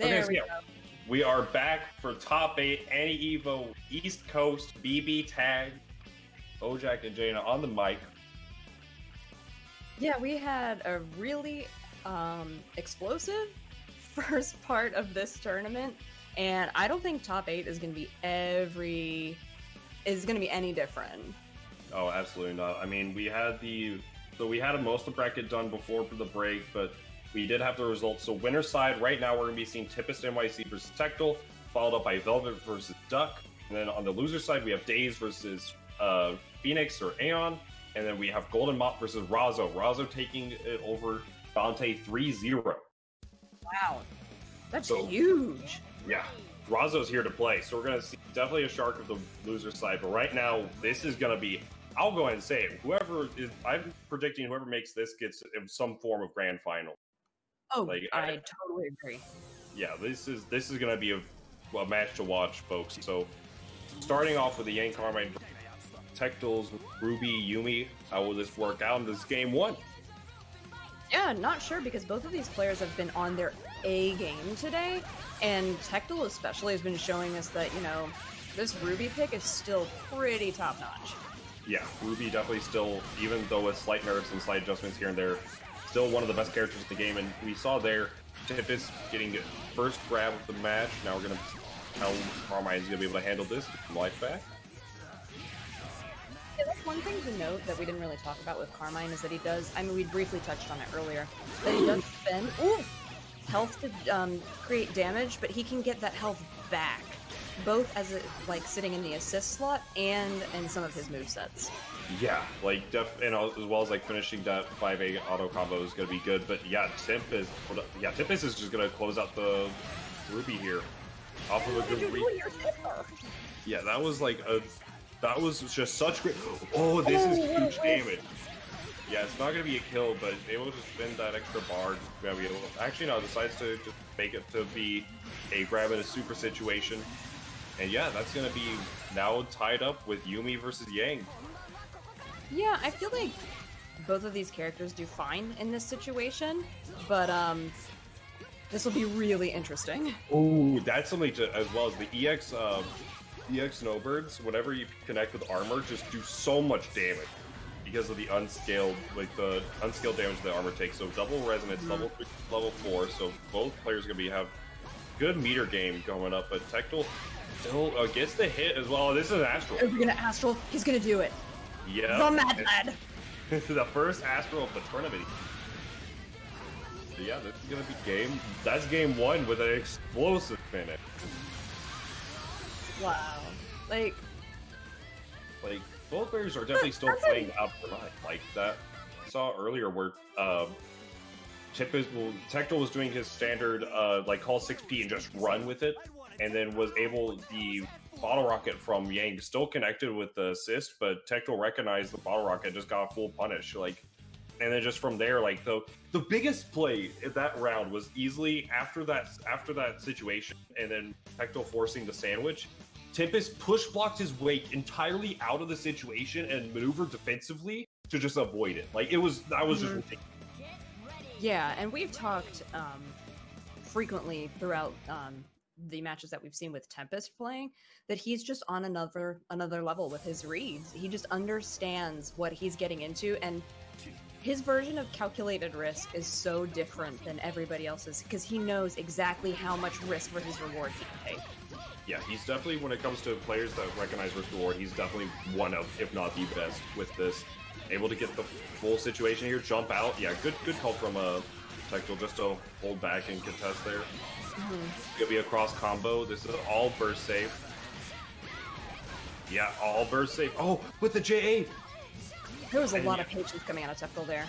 There we go. We are back for top 8 Annie Evo East Coast BB Tag. Ojak and Jaina on the mic. Yeah, we had a really explosive first part of this tournament, and I don't think top 8 is going to be any different. Oh, absolutely not. I mean, we had most of the bracket done before the break, but we did have the results. So winner side, right now we're going to be seeing Tippist NYC versus Tectal, followed up by Velvet versus Duck. And then on the loser side, we have Daze versus Phoenix or Aeon. And then we have Golden Mop versus Razo. Razo taking it over Dante 3-0. Wow. That's huge. Yeah. Razo's here to play. So we're going to see definitely a Shark of the loser side. But right now, this is going to be, I'll go ahead and say it. I'm predicting whoever makes this gets some form of grand final. Oh, I totally agree. Yeah, this is going to be a match to watch, folks. So, starting off with the Yang Carmine, Tectals, Ruby, Yuumi. How will this work out in this game 1? Yeah, not sure, because both of these players have been on their A game today, and Tectal especially has been showing us that, you know, this Ruby pick is still pretty top-notch. Yeah, Ruby definitely still, even though with slight nerfs and slight adjustments here and there, still one of the best characters in the game, and we saw there Tippist getting first grab of the match. Now we're going to see how Carmine's going to be able to handle this, get some life back. Yeah, that's one thing to note that we didn't really talk about with Carmine is that he does, I mean, we briefly touched on it earlier, that he does spend health to create damage, but he can get that health back, both as like sitting in the assist slot and in some of his movesets. Yeah, like and as well as like finishing that 5A auto combo is going to be good. But yeah, Tippist is just going to close out the Ruby here off of a good read. Yeah, that was just such great. Oh, this is huge damage. Yeah, it's not going to be a kill, but able to spin that extra bar. Actually, no, decides to just make it to be a grab in a super situation. And yeah, that's going to be now tied up with Yuumi versus Yang. Yeah, I feel like both of these characters do fine in this situation, but this will be really interesting. Oh, that's something to, as well as the EX Snowbirds, whenever you connect with armor, just do so much damage because of the unscaled damage the armor takes. So double resonance, level 4, so both players are going to have good meter game going up, but Tectal still gets the hit as well. This is an Astral. If you're going to Astral, he's going to do it. Yeah. The Mad Lad. The first Astral of the tournament. So yeah, this is going to be that's game 1 with an explosive finish. Wow. Like both players are definitely still playing up for life. Like that I saw earlier where Tectal was doing his standard like call 6P and just run with it, and then was able the bottle rocket from Yang still connected with the assist, but Tectal recognized the bottle rocket, just got a full punish. Like, and then just from there, like the biggest play in that round was easily after that situation, and then Tectal forcing the sandwich. Tippist push blocked his way entirely out of the situation and maneuvered defensively to just avoid it. Like that was just ridiculous. Yeah, and we've talked frequently throughout the matches that we've seen with Tempest playing that he's just on another level with his reads. He just understands what he's getting into, and his version of calculated risk is so different than everybody else's because he knows exactly how much risk versus reward he can take. Yeah, he's definitely, when it comes to players that recognize risk reward, he's definitely one of, if not the best with this. Able to get the full situation here, jump out. Yeah, good call from Tectal just to hold back and contest there. Gonna be a cross combo. This is all burst safe. Yeah, all burst safe. Oh, with the J8. There was a lot of patience coming out of Tectal there.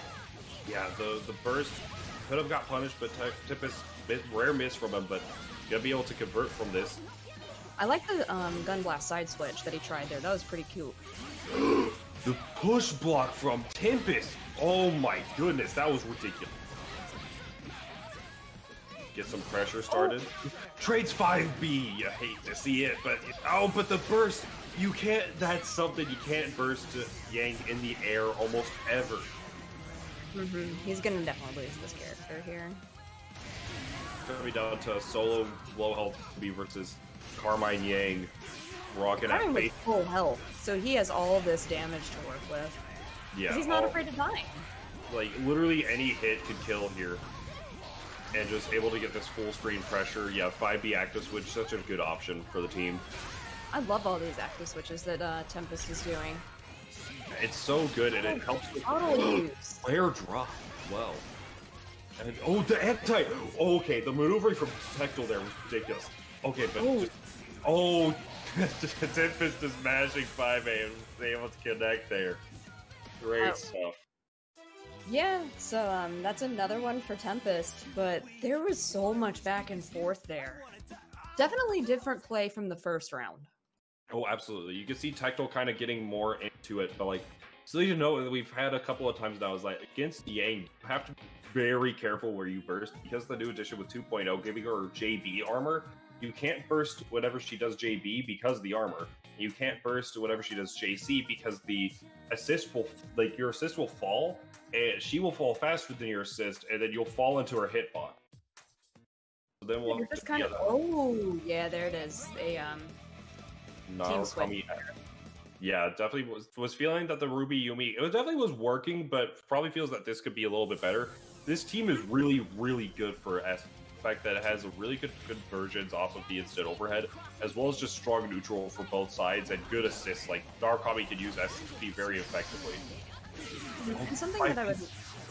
Yeah, the burst could have got punished, but Tippist, rare miss from him, but gonna be able to convert from this. I like the gun blast side switch that he tried there. That was pretty cute. The push block from Tempest. Oh my goodness, that was ridiculous. Get some pressure started. Trades 5B. You hate to see it, but but the burst. You can't. That's something you can't burst to Yang in the air almost ever. He's gonna definitely lose this character here. gonna be down to solo low health Ruby versus Carmine Yang rocking at Carmine with base. full health, so he has all this damage to work with. Yeah, He's not afraid of dying. Like literally any hit could kill here, and just able to get this full screen pressure. Yeah, 5B active switch, such a good option for the team. I love all these active switches that Tempest is doing. It's so good, and it helps with Auto use. flare drop as well. And oh, the anti. Oh, okay, the maneuvering from Tectal there was ridiculous. Okay, but Tempest is mashing 5A and was able to connect there. Great stuff. Yeah, so that's another one for Tempest, but there was so much back and forth there. Definitely different play from the first round. Oh, absolutely. You can see Tectal kind of getting more into it, but like, so you know, we've had a couple of times now, is like, against Yang, you have to be very careful where you burst, because the new addition with 2.0 giving her JB armor, you can't burst whenever she does JB because of the armor. You can't burst whenever she does JC because the assist will, like, your assist will fall, and she will fall faster than your assist, and then you'll fall into her hitbox. So then we'll just kind of, oh, yeah, there it is. Team switch. Yeah, definitely was feeling that the Ruby Yuumi, it definitely was working, but probably feels that this could be a little bit better. This team is really, really good for S. The fact that it has a really good conversions off of the instant overhead, as well as just strong neutral for both sides and good assists. Like Narukami could use SSP very effectively. And something that I would.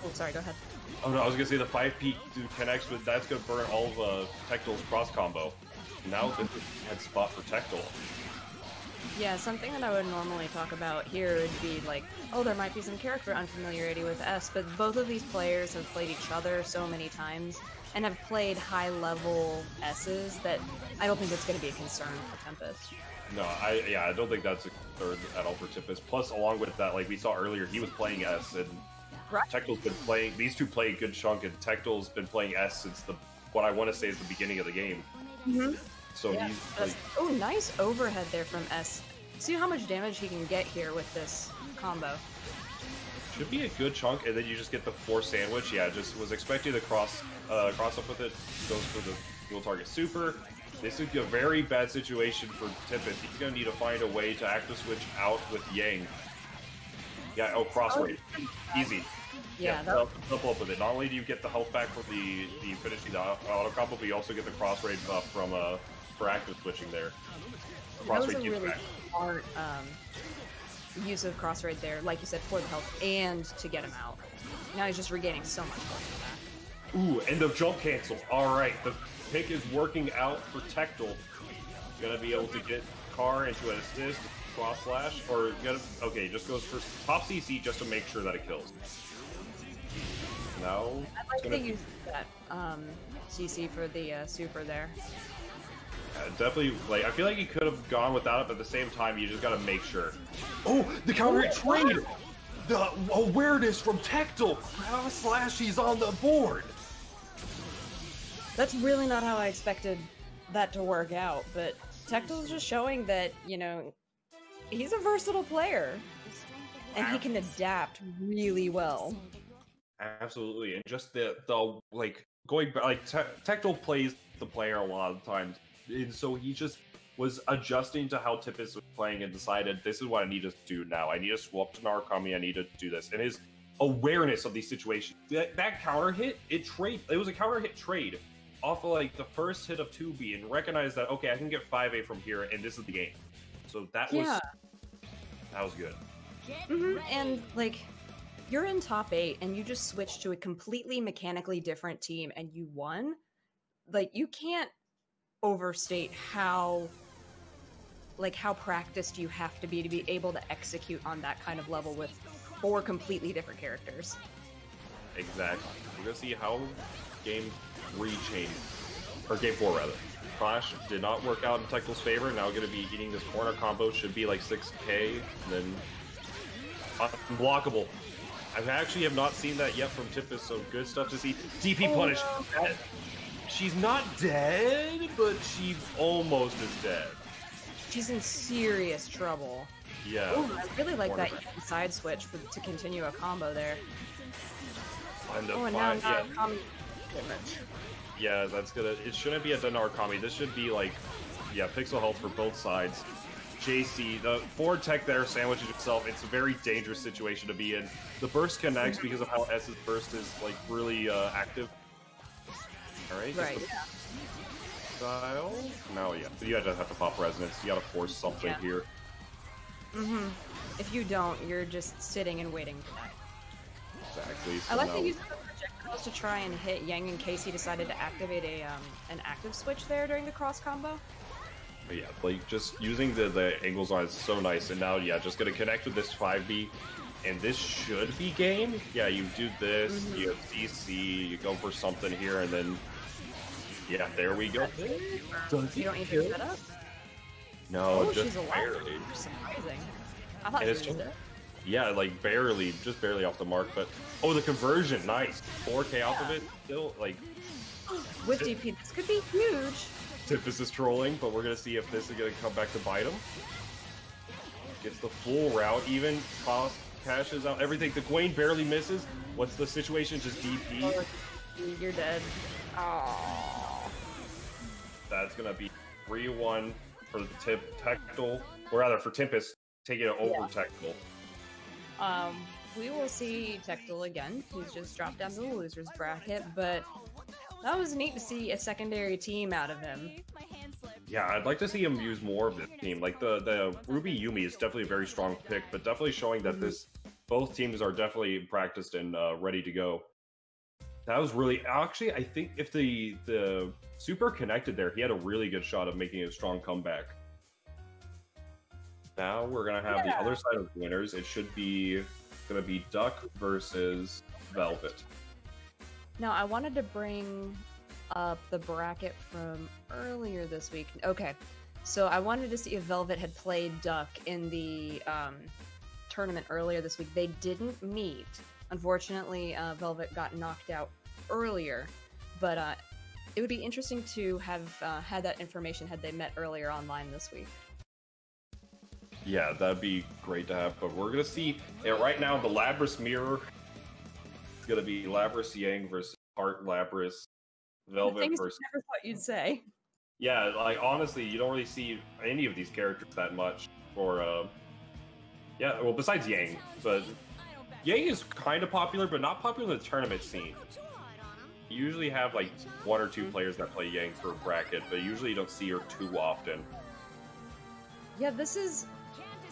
Oh, sorry. Go ahead. Oh no, I was gonna say the 5P connects with that's gonna burn all of Tectal's cross combo. Now this is a head spot for Tectal. Yeah, something that I would normally talk about here would be like, oh, there might be some character unfamiliarity with S, but both of these players have played each other so many times and have played high-level S's that I don't think it's going to be a concern for Tempest. No, I don't think that's a concern at all for Tempest. Plus, along with that, like we saw earlier, he was playing S, and Tectal's been playing. These two play a good chunk, and Tectal's been playing S since what I want to say is the beginning of the game. Mm-hmm. So yeah, he's like, oh, nice overhead there from S. See how much damage he can get here with this combo. Should be a good chunk, and then you just get the force sandwich. Yeah, just was expecting the cross up with it. Goes for the dual target super. This would be a very bad situation for Tempest. He's gonna need to find a way to active switch out with Yang. Yeah, cross raid. Easy. Yeah, double up with it. Not only do you get the health back for the finishing the auto combo, but you also get the cross raid buff from for active switching there. That was a really smart use of cross raid there, like you said, for the health and to get him out. Now he's just regaining so much health back. Ooh, end of jump cancel. All right, the pick is working out for Tectal. Gonna be able to get Car into an assist, cross slash, or okay, just goes for top CC just to make sure that it kills. Now I'd like to use that CC for the super there. Definitely, like, I feel like he could have gone without it, but at the same time, you just gotta make sure. Oh, the counter hit trade! The awareness from Tectal! Cross slash, he's on the board! That's really not how I expected that to work out, but Tectal's just showing that, you know, he's a versatile player. And he can adapt really well. Absolutely, and just the like, going back, like, Tectal plays the player a lot of times. And so he just was adjusting to how Tempest was playing and decided, this is what I need to do now. I need to swap to Narukami, I need to do this. And his awareness of these situations, that counter hit, it was a counter hit trade off of like the first hit of 2B and recognized that, okay, I can get 5A from here and this is the game. So that was good. Mm-hmm. And like, you're in top 8 and you just switched to a completely mechanically different team and you won. Like, you can't overstate how practiced you have to be able to execute on that kind of level with 4 completely different characters. Exactly. We're gonna see how game 3 changed, or game 4 rather. Clash did not work out in Tectal's favor. Now gonna be eating this corner combo, should be like 6k, and then unblockable. I actually have not seen that yet from Tempest, so good stuff to see. DP punish. No. She's not dead, but she almost is dead. She's in serious trouble. Yeah. Ooh, I really like that side switch to continue a combo there. And now Yeah, that's gonna. It shouldn't be a Narukami. This should be like, yeah, pixel health for both sides. JC, the forward tech there sandwiches itself. It's a very dangerous situation to be in. The burst connects because of how S's burst is like really active. All right. Right. Style. No, yeah. You have to pop resonance. You gotta force something here. Mm-hmm. If you don't, you're just sitting and waiting for that. Exactly. So I like now... to use the projectiles to try and hit Yang in case he decided to activate a an active switch there during the cross combo. But yeah, like just using the angles on it's so nice. And now, yeah, just gonna connect with this 5B, and this should be game. Yeah, you do this, you have CC, you go for something here, and then yeah, there we go. You don't need to set up. No, Oh, just she's alive. barely. Surprising. I thought And she it's was dead. Yeah, like barely, just barely off the mark. But oh, the conversion, nice. 4K off of it, still like. With DP, this could be huge. Tempest is trolling, but we're gonna see if this is gonna come back to bite him. Gets the full route, even cost cashes out everything. The Gwen barely misses. What's the situation? Just DP. Oh, you're dead. Oh. That's gonna be 3-1 for the Tactile, or rather for Tempest, taking it over Tactile. We will see Tectil again. He's just dropped down to the losers bracket, but that was neat to see a secondary team out of him. Yeah, I'd like to see him use more of this team. Like the Ruby Yumi is definitely a very strong pick, but definitely showing that both teams are definitely practiced and ready to go. That was really actually, I think if the Super connected there, he had a really good shot of making a strong comeback. Now we're gonna have the other side of the winners. It should be gonna be Duck versus Velvet. Now, I wanted to bring up the bracket from earlier this week. Okay, so I wanted to see if Velvet had played Duck in the tournament earlier this week. They didn't meet. Unfortunately, Velvet got knocked out earlier, but it would be interesting to have had that information had they met earlier online this week. Yeah, that'd be great to have, but we're gonna see right now the Labras mirror. It's gonna be Labras Yang versus Heart Labras, Velvet Things versus. I never thought you'd say. Yeah, like honestly, you don't really see any of these characters that much for. Yeah, well, besides Yang, but Yang is kind of popular, but not popular in the tournament scene. You usually have like 1 or 2 players that play Yang for a bracket, but usually you don't see her too often. Yeah, this is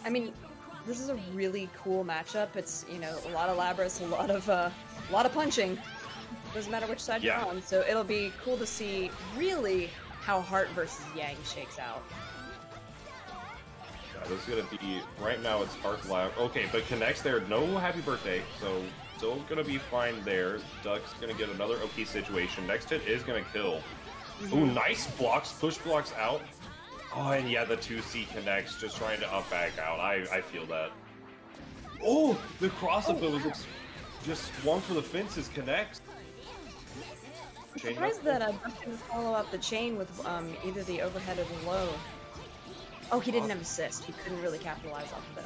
a really cool matchup. It's, you know, a lot of Labras, a lot of punching. Doesn't matter which side you're on. So it'll be cool to see really how Heart versus Yang shakes out. Yeah, this is gonna be right now. It's Heart Lab. Okay, but connects there. No happy birthday, so still gonna be fine there. Duck's gonna get another OK situation. Next hit is gonna kill. Ooh, nice blocks, push blocks out. Oh, and yeah, the 2C connects, just trying to up back out. I feel that. Oh, the cross-up was just one for the fences connects. I'm surprised that Duck didn't follow up the chain with either the overhead or the low. Oh, he didn't have assist. He couldn't really capitalize off of them.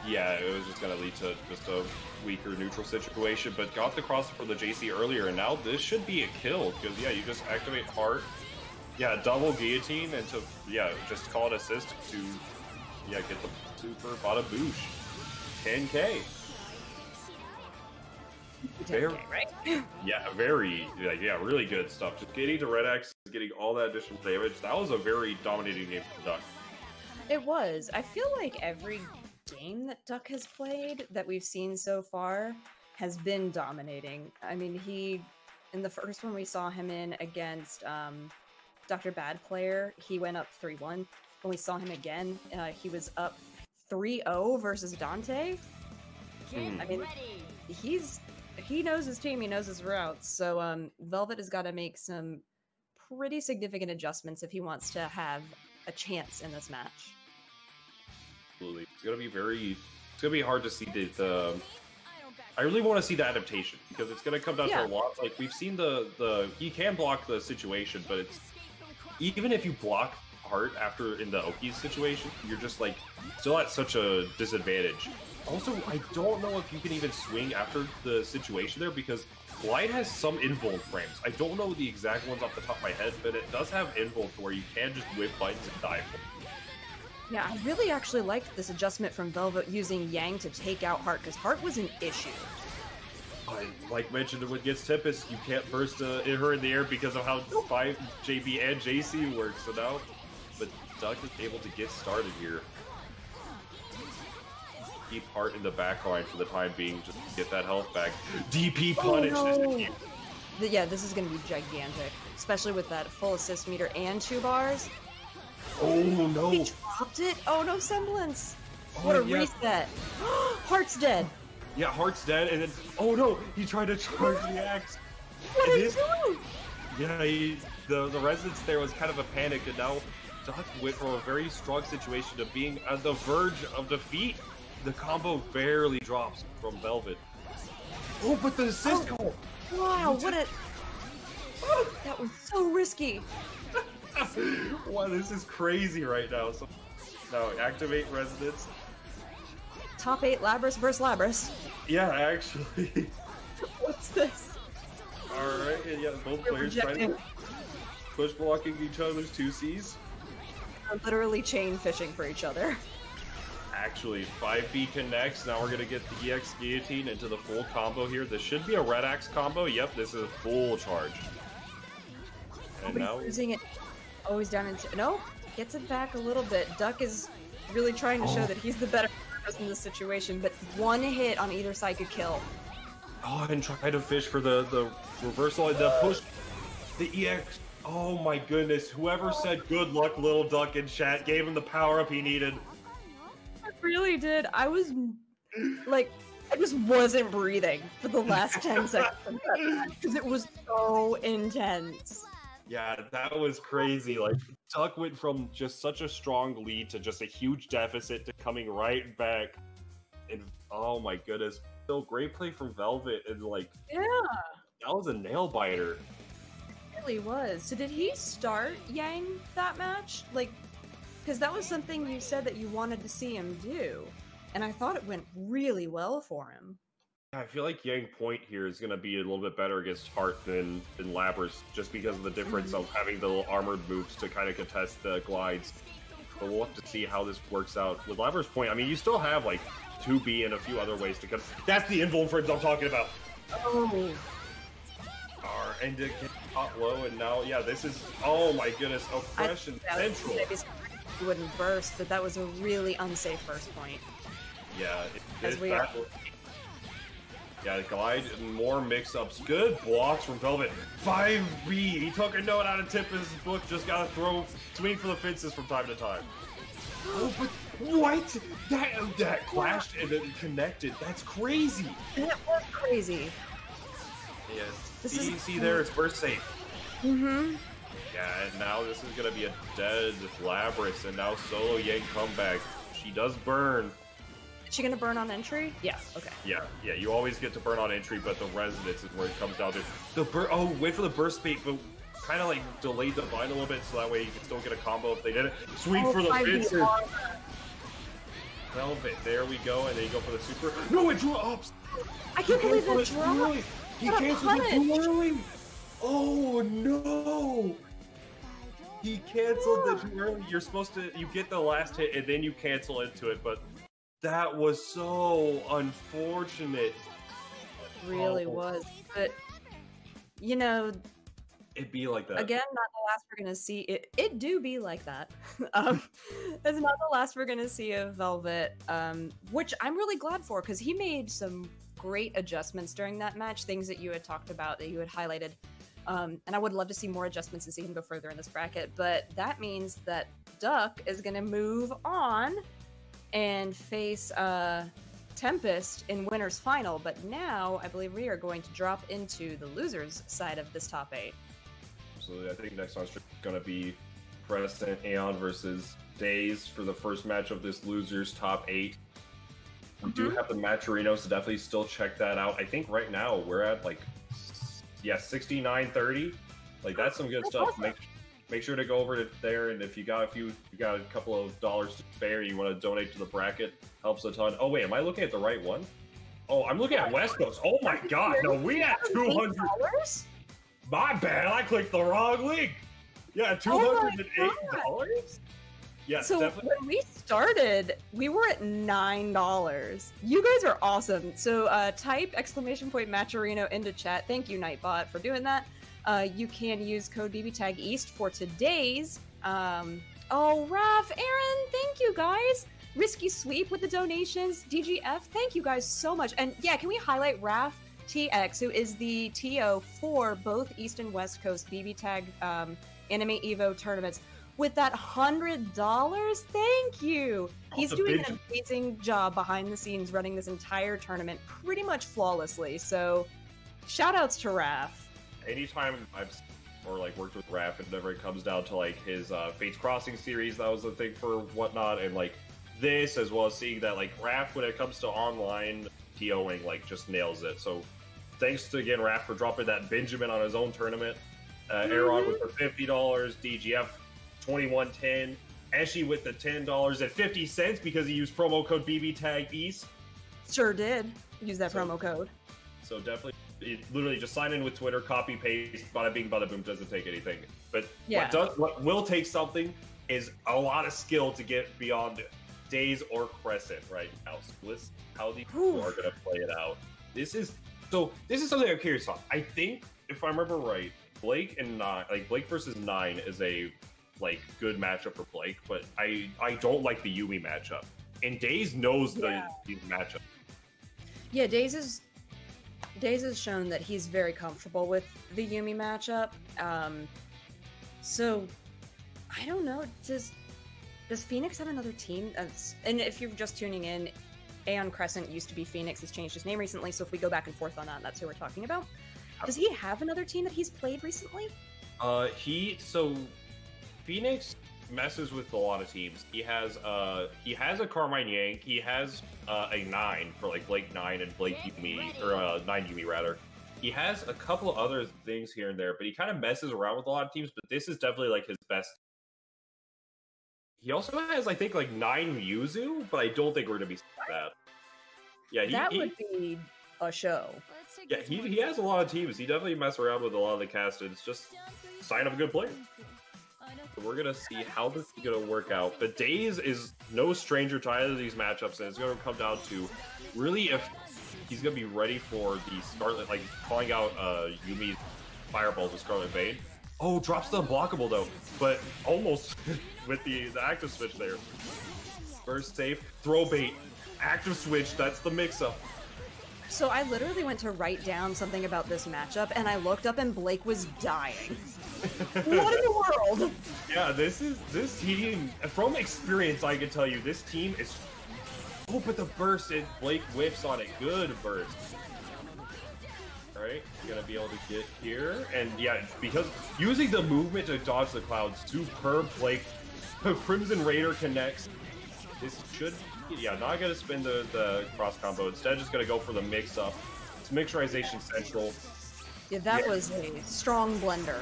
Yeah, it was just going to lead to just a weaker neutral situation, but got the cross for the JC earlier, and now this should be a kill, because, yeah, you just activate Heart. Yeah, double guillotine, and to, yeah, just call it assist to, yeah, get the super bada boosh. 10K. 10K, right? Yeah, very, like, yeah, really good stuff. Just getting to Red X, getting all that additional damage. That was a very dominating game for Duck. It was. I feel like every game that Duck has played that we've seen so far has been dominating. I mean, in the first one we saw him in against Dr. Bad Player, he went up 3-1. When we saw him again, he was up 3-0 versus Dante. I mean, he knows his team, he knows his routes, so Velvet has got to make some pretty significant adjustments if he wants to have a chance in this match. Absolutely. It's gonna be hard to see the I really want to see the adaptation, because it's gonna come down to a lot. Like, we've seen he can block the situation, but it's even if you block Heart after in the Oki's situation, you're just like still at such a disadvantage. Also, I don't know if you can even swing after the situation there, because Glide has some invuln frames. I don't know the exact ones off the top of my head, but it does have invuln to where you can just whip buttons and die. Yeah, I really actually liked this adjustment from Velvet using Yang to take out Heart, because Heart was an issue. Like mentioned against Tempest, you can't burst her in the air because of how 5 JB and JC work. So now, but Duck is able to get started here. Keep Heart in the back line for the time being, just to get that health back. DP punish. Oh, no. Yeah, this is going to be gigantic, especially with that full assist meter and 2 bars. Oh no! He dropped it. Oh no, semblance. What a reset. Heart's dead. Yeah, Heart's dead, and then oh no, he tried to charge the axe. What is he doing? Yeah, the resonance there was kind of a panic, and now Duck went from a very strong situation to being at the verge of defeat. The combo barely drops from Velvet. Oh, but the assist call! Wow, what a... That was so risky. Wow, this is crazy right now. So now activate resonance. Top 8 Labras versus Labras. Yeah, actually. What's this? Alright, yeah, both players trying to push blocking each other's 2Cs. They're literally chain fishing for each other. Actually, 5B connects. Now we're gonna get the EX Guillotine into the full combo here. This should be a Red Axe combo. Yep, this is a full charge. And now using it. Oh, he's down into... No, gets it back a little bit. Duck is really trying to show that he's the better person in this situation, but one hit on either side could kill. Oh, and try to fish for the reversal and the push. The EX. Oh my goodness. Whoever said good luck, little Duck in chat gave him the power-up he needed. I really did. I was like, I just wasn't breathing for the last 10 seconds of that match because it was so intense. Yeah, that was crazy. Like, Duck went from just such a strong lead to just a huge deficit to coming right back. And oh my goodness. So great play from Velvet, and like, yeah, that was a nail biter. It really was. So did he start Yang that match? Like, because that was something you said that you wanted to see him do. And I thought it went really well for him. I feel like Yang Point here is going to be a little bit better against Heart than Labras, just because of the difference of having the little armored moves to kind of contest the glides. But we'll have to see how this works out. With Labras Point, I mean, you still have, like, 2B and a few other ways to contest. That's the invuln frames I'm talking about! Oh. And to get top low, and now, yeah, this is, oh my goodness, Oppression Central! He wouldn't burst, but that was a really unsafe burst point. Yeah, yeah, Glide and more mix-ups. Good blocks from Velvet. 5B. He took a note out of Tempest's book. Just gotta swing for the fences from time to time. Oh, but what? That clashed and then connected. That's crazy. That was crazy. Yes. See there, it's burst safe. Mm-hmm. Yeah, and now this is gonna be a dead Labras, and now solo Yang comeback. She does burn. Is she gonna burn on entry? Yeah, okay. Yeah, you always get to burn on entry, but the resonance is where it comes down to. Wait for the burst bait, but kind of like delayed the bind a little bit, so that way you can still get a combo if they did it. Swing for the fencer. Velvet, there we go, and then you go for the super. No, it drops! I can't believe that dropped! He canceled it too early! Oh no! He canceled it too early. You're supposed to, you get the last hit and then you cancel into it, but that was so unfortunate. It really was. But, you know, it'd be like that. Again, not the last we're gonna see. It do be like that. It's not the last we're gonna see of Velvet, which I'm really glad for, because he made some great adjustments during that match, things that you had talked about, that you had highlighted. And I would love to see more adjustments and see him go further in this bracket, but that means that Duck is gonna move on and face Tempest in winner's final, but now I believe we are going to drop into the losers side of this top 8. Absolutely. I think next on stream is going to be Preston Aeon versus Days for the first match of this losers top 8. We do have the Matcherinos, so definitely still check that out. I think right now we're at like, 69-30. Like, that's some good stuff. Awesome. Make sure to go over to there, and if you got a couple of dollars to spare, you want to donate to the bracket, helps a ton. Oh wait, am I looking at the right one? Oh, I'm looking at West Coast. Oh my God, no, we had $200. My bad, I clicked the wrong link. Yeah, $208. Yeah, so definitely. When we started, we were at $9. You guys are awesome. So type !Matcherino into chat. Thank you, Nightbot, for doing that. You can use code BBTagEast for today's. Oh, Raph, Aaron, thank you guys. Risky Sweep with the donations. DGF, thank you guys so much. And yeah, can we highlight Raph TX, who is the TO for both East and West Coast BBTag Anime Evo tournaments, with that $100. Thank you. He's doing an amazing job behind the scenes running this entire tournament pretty much flawlessly. So shout outs to Raph. Anytime I've worked with Raph, and whenever it comes down to like his Fates Crossing series, that was the thing for whatnot, and like this, as well as seeing that like Raph, when it comes to online TOing, like just nails it. So thanks to again Raph for dropping that Benjamin on his own tournament. Aaron with the $50, DGF 2110, Eshi with the $10.50 because he used promo code BBTagEast. Sure did use that promo code. So definitely, literally just sign in with Twitter, copy paste, bada bing, bada boom. Doesn't take anything. But yeah, what will take something is a lot of skill to get beyond Days or Crescent right now. So let's how these people are going to play it out. This is something I'm curious on. I think if I remember right, Blake versus Nine is a good matchup for Blake, but I don't like the Yuumi matchup. And Days knows the matchup. Yeah, Days has shown that he's very comfortable with the Yuumi matchup. So I don't know. Does Phoenix have another team? And if you're just tuning in, Aeon Crescent used to be Phoenix. Has changed his name recently. So if we go back and forth on that, that's who we're talking about. Does he have another team that he's played recently? Phoenix messes with a lot of teams. He has a Carmine Yank. He has a 9 for like Blake 9 and Blake Yuumi, or 9 Yuumi rather. He has a couple of other things here and there, but he kind of messes around with a lot of teams. But this is definitely like his best. He also has, I think, like 9 Yuzu, but I don't think we're gonna be that. Yeah, that would be a show. Yeah, he has a lot of teams. He definitely messes around with a lot of the cast. It's just a sign of a good player. So we're gonna see how this is gonna work out. But Days is no stranger to either of these matchups, and it's gonna come down to really if he's gonna be ready for the Scarlet, like calling out Yumi's Fireball to Scarlet Vane. Oh, drops the unblockable though, but almost with the active switch there. First safe, throw bait, active switch. That's the mix-up. So I literally went to write down something about this matchup, and I looked up, and Blake was dying. What in the world? Yeah, this team, from experience, I can tell you, this team is. Oh, but the burst, and Blake whiffs on it. Good burst. All right, you're gonna be able to get here, and yeah, because using the movement to dodge the clouds, superb Blake. Crimson Raider connects. This should. Yeah, not gonna spin the cross combo. Instead, just gonna go for the mix up. It's mixerization central. Yeah, that was a strong blender.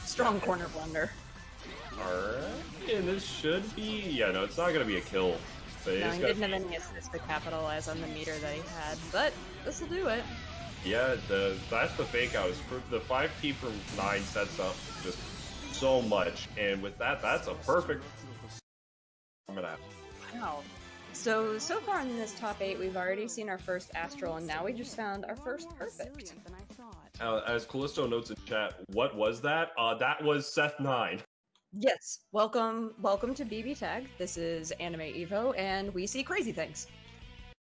Strong corner blender. Alright, and this should be. Yeah, no, it's not gonna be a kill. No, he didn't have any assists to capitalize on the meter that he had, but this will do it. Yeah, that's the fake out. The 5P from 9 sets up just so much, and with that, that's a perfect. Wow. So far in this top 8, we've already seen our first Astral, and now we just found our first perfect. As Callisto notes in chat, what was that? That was Seth 9. Yes. Welcome to BB Tag. This is Anime Evo, and we see crazy things.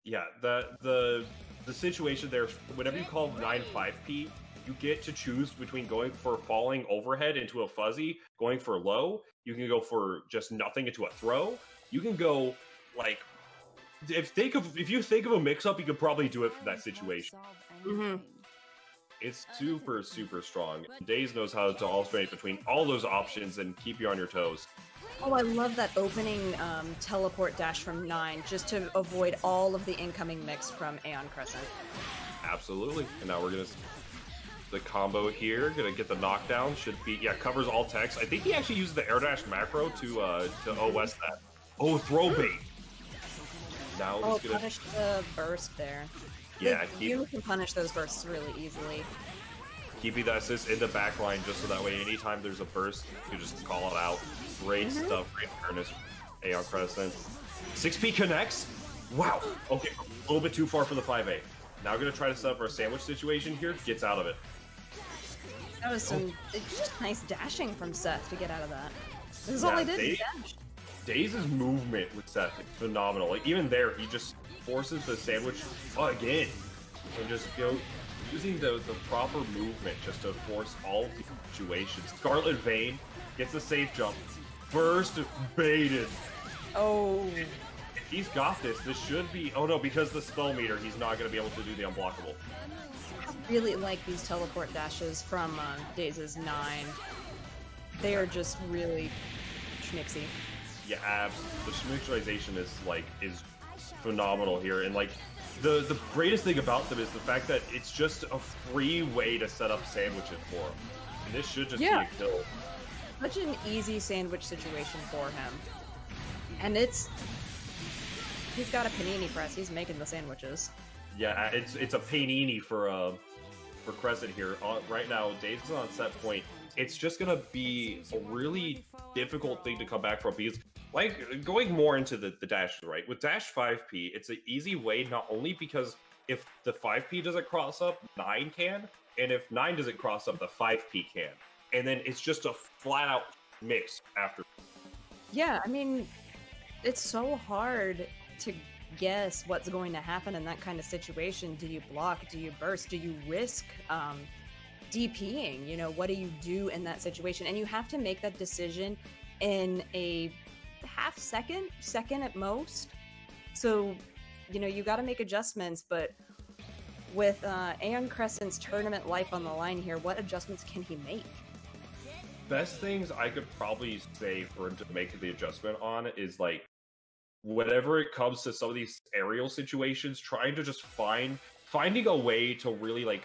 Yeah, the situation there, whenever you call 9 5P, you get to choose between going for falling overhead into a fuzzy, going for low, you can go for just nothing into a throw, you can go, like, if you think of a mix-up, you could probably do it from that situation. Mm-hmm. It's super, super strong. Days knows how to alternate between all those options and keep you on your toes. Oh, I love that opening teleport dash from 9, just to avoid all of the incoming mix from Aeon Crescent. Absolutely. And now we're gonna the combo here, gonna get the knockdown. Should be, yeah, covers all text. I think he actually uses the air dash macro to OS that. Oh, throw bait. Now he's gonna punish the burst there. Yeah, you can punish those bursts really easily. Keeping that assist in the back line just so that way anytime there's a burst, you just call it out. Great stuff, great awareness. Aeon Crescent. 6P connects? Wow. Okay, a little bit too far for the 5A. Now gonna try to set up our sandwich situation here. Gets out of it. That was it's just nice dashing from Seth to get out of that. This is all I did, is dash. Daze's movement with Seth is phenomenal. Like, even there, he just forces the sandwich again. And just using the proper movement just to force all of the situations. Scarlet Vein gets a safe jump. Burst baited. Oh. If he's got this, this should be... Oh no, because the spell meter, he's not going to be able to do the unblockable. I really like these teleport dashes from Daze's 9. They are just really schmixy. Yeah, the schmixization is phenomenal here, and like the greatest thing about them is the fact that it's just a free way to set up sandwiches for him, and this should just be a kill. Such an easy sandwich situation for him, and he's got a panini press. He's making the sandwiches. Yeah, it's a panini for Crescent here. Right now, Daze is on set point. It's just gonna be a really difficult thing to come back from, because like going more into the dashes, right? With dash 5P, it's an easy way, not only because if the 5P doesn't cross up, 9 can, and if 9 doesn't cross up, the 5P can. And then it's just a flat out mix after. Yeah, I mean, it's so hard to guess what's going to happen in that kind of situation. Do you block? Do you burst? Do you risk DPing? You know, what do you do in that situation? And you have to make that decision in a half second at most. So, you know, you got to make adjustments, but with Aeon Crescent's tournament life on the line here, what adjustments can he make? Best things I could probably say for him to make the adjustment on is like, whenever it comes to some of these aerial situations, trying to just finding a way to really like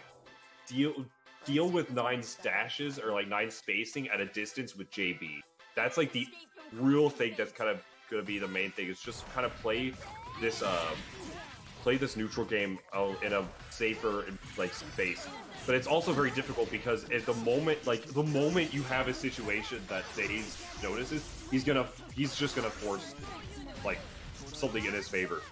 deal with 9's dashes or like 9's spacing at a distance with JB. That's like the real thing that's kind of gonna be the main thing. Is just kind of play this neutral game in a safer like space. But it's also very difficult because at the moment you have a situation that Daze notices, he's just gonna force like something in his favor.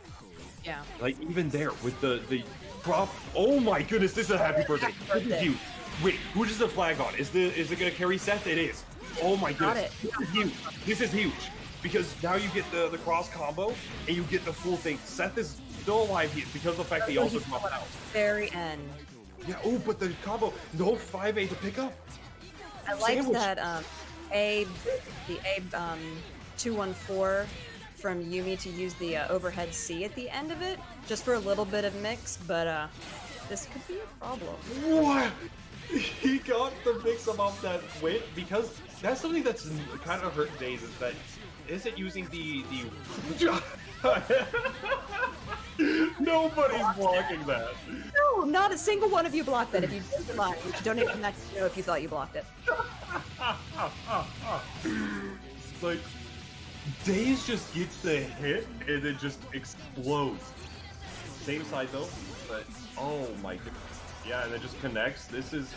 Yeah. Like even there with the prop. Oh my goodness, this is a happy birthday. This is huge. Wait, who does the flag on? Is it gonna carry Seth? It is. Oh my goodness. This is huge. This is huge. Because now you get the cross combo and you get the full thing. Seth is still alive here because of the fact that he also dropped out. Very end. Yeah, oh, but the combo, no 5A to pick up. I like that the Abe 214 from Yuumi to use the overhead C at the end of it, just for a little bit of mix, but this could be a problem. What? He got the mix-up off that win, because that's something that's kind of hurt Daze, is that isn't using the nobody's blocking that. No, not a single one of you blocked that. If you did block it, you don't even know if you thought you blocked it. Like, Daze just gets the hit and then just explodes. Same side though, but oh my goodness. Yeah, and then just connects. This is,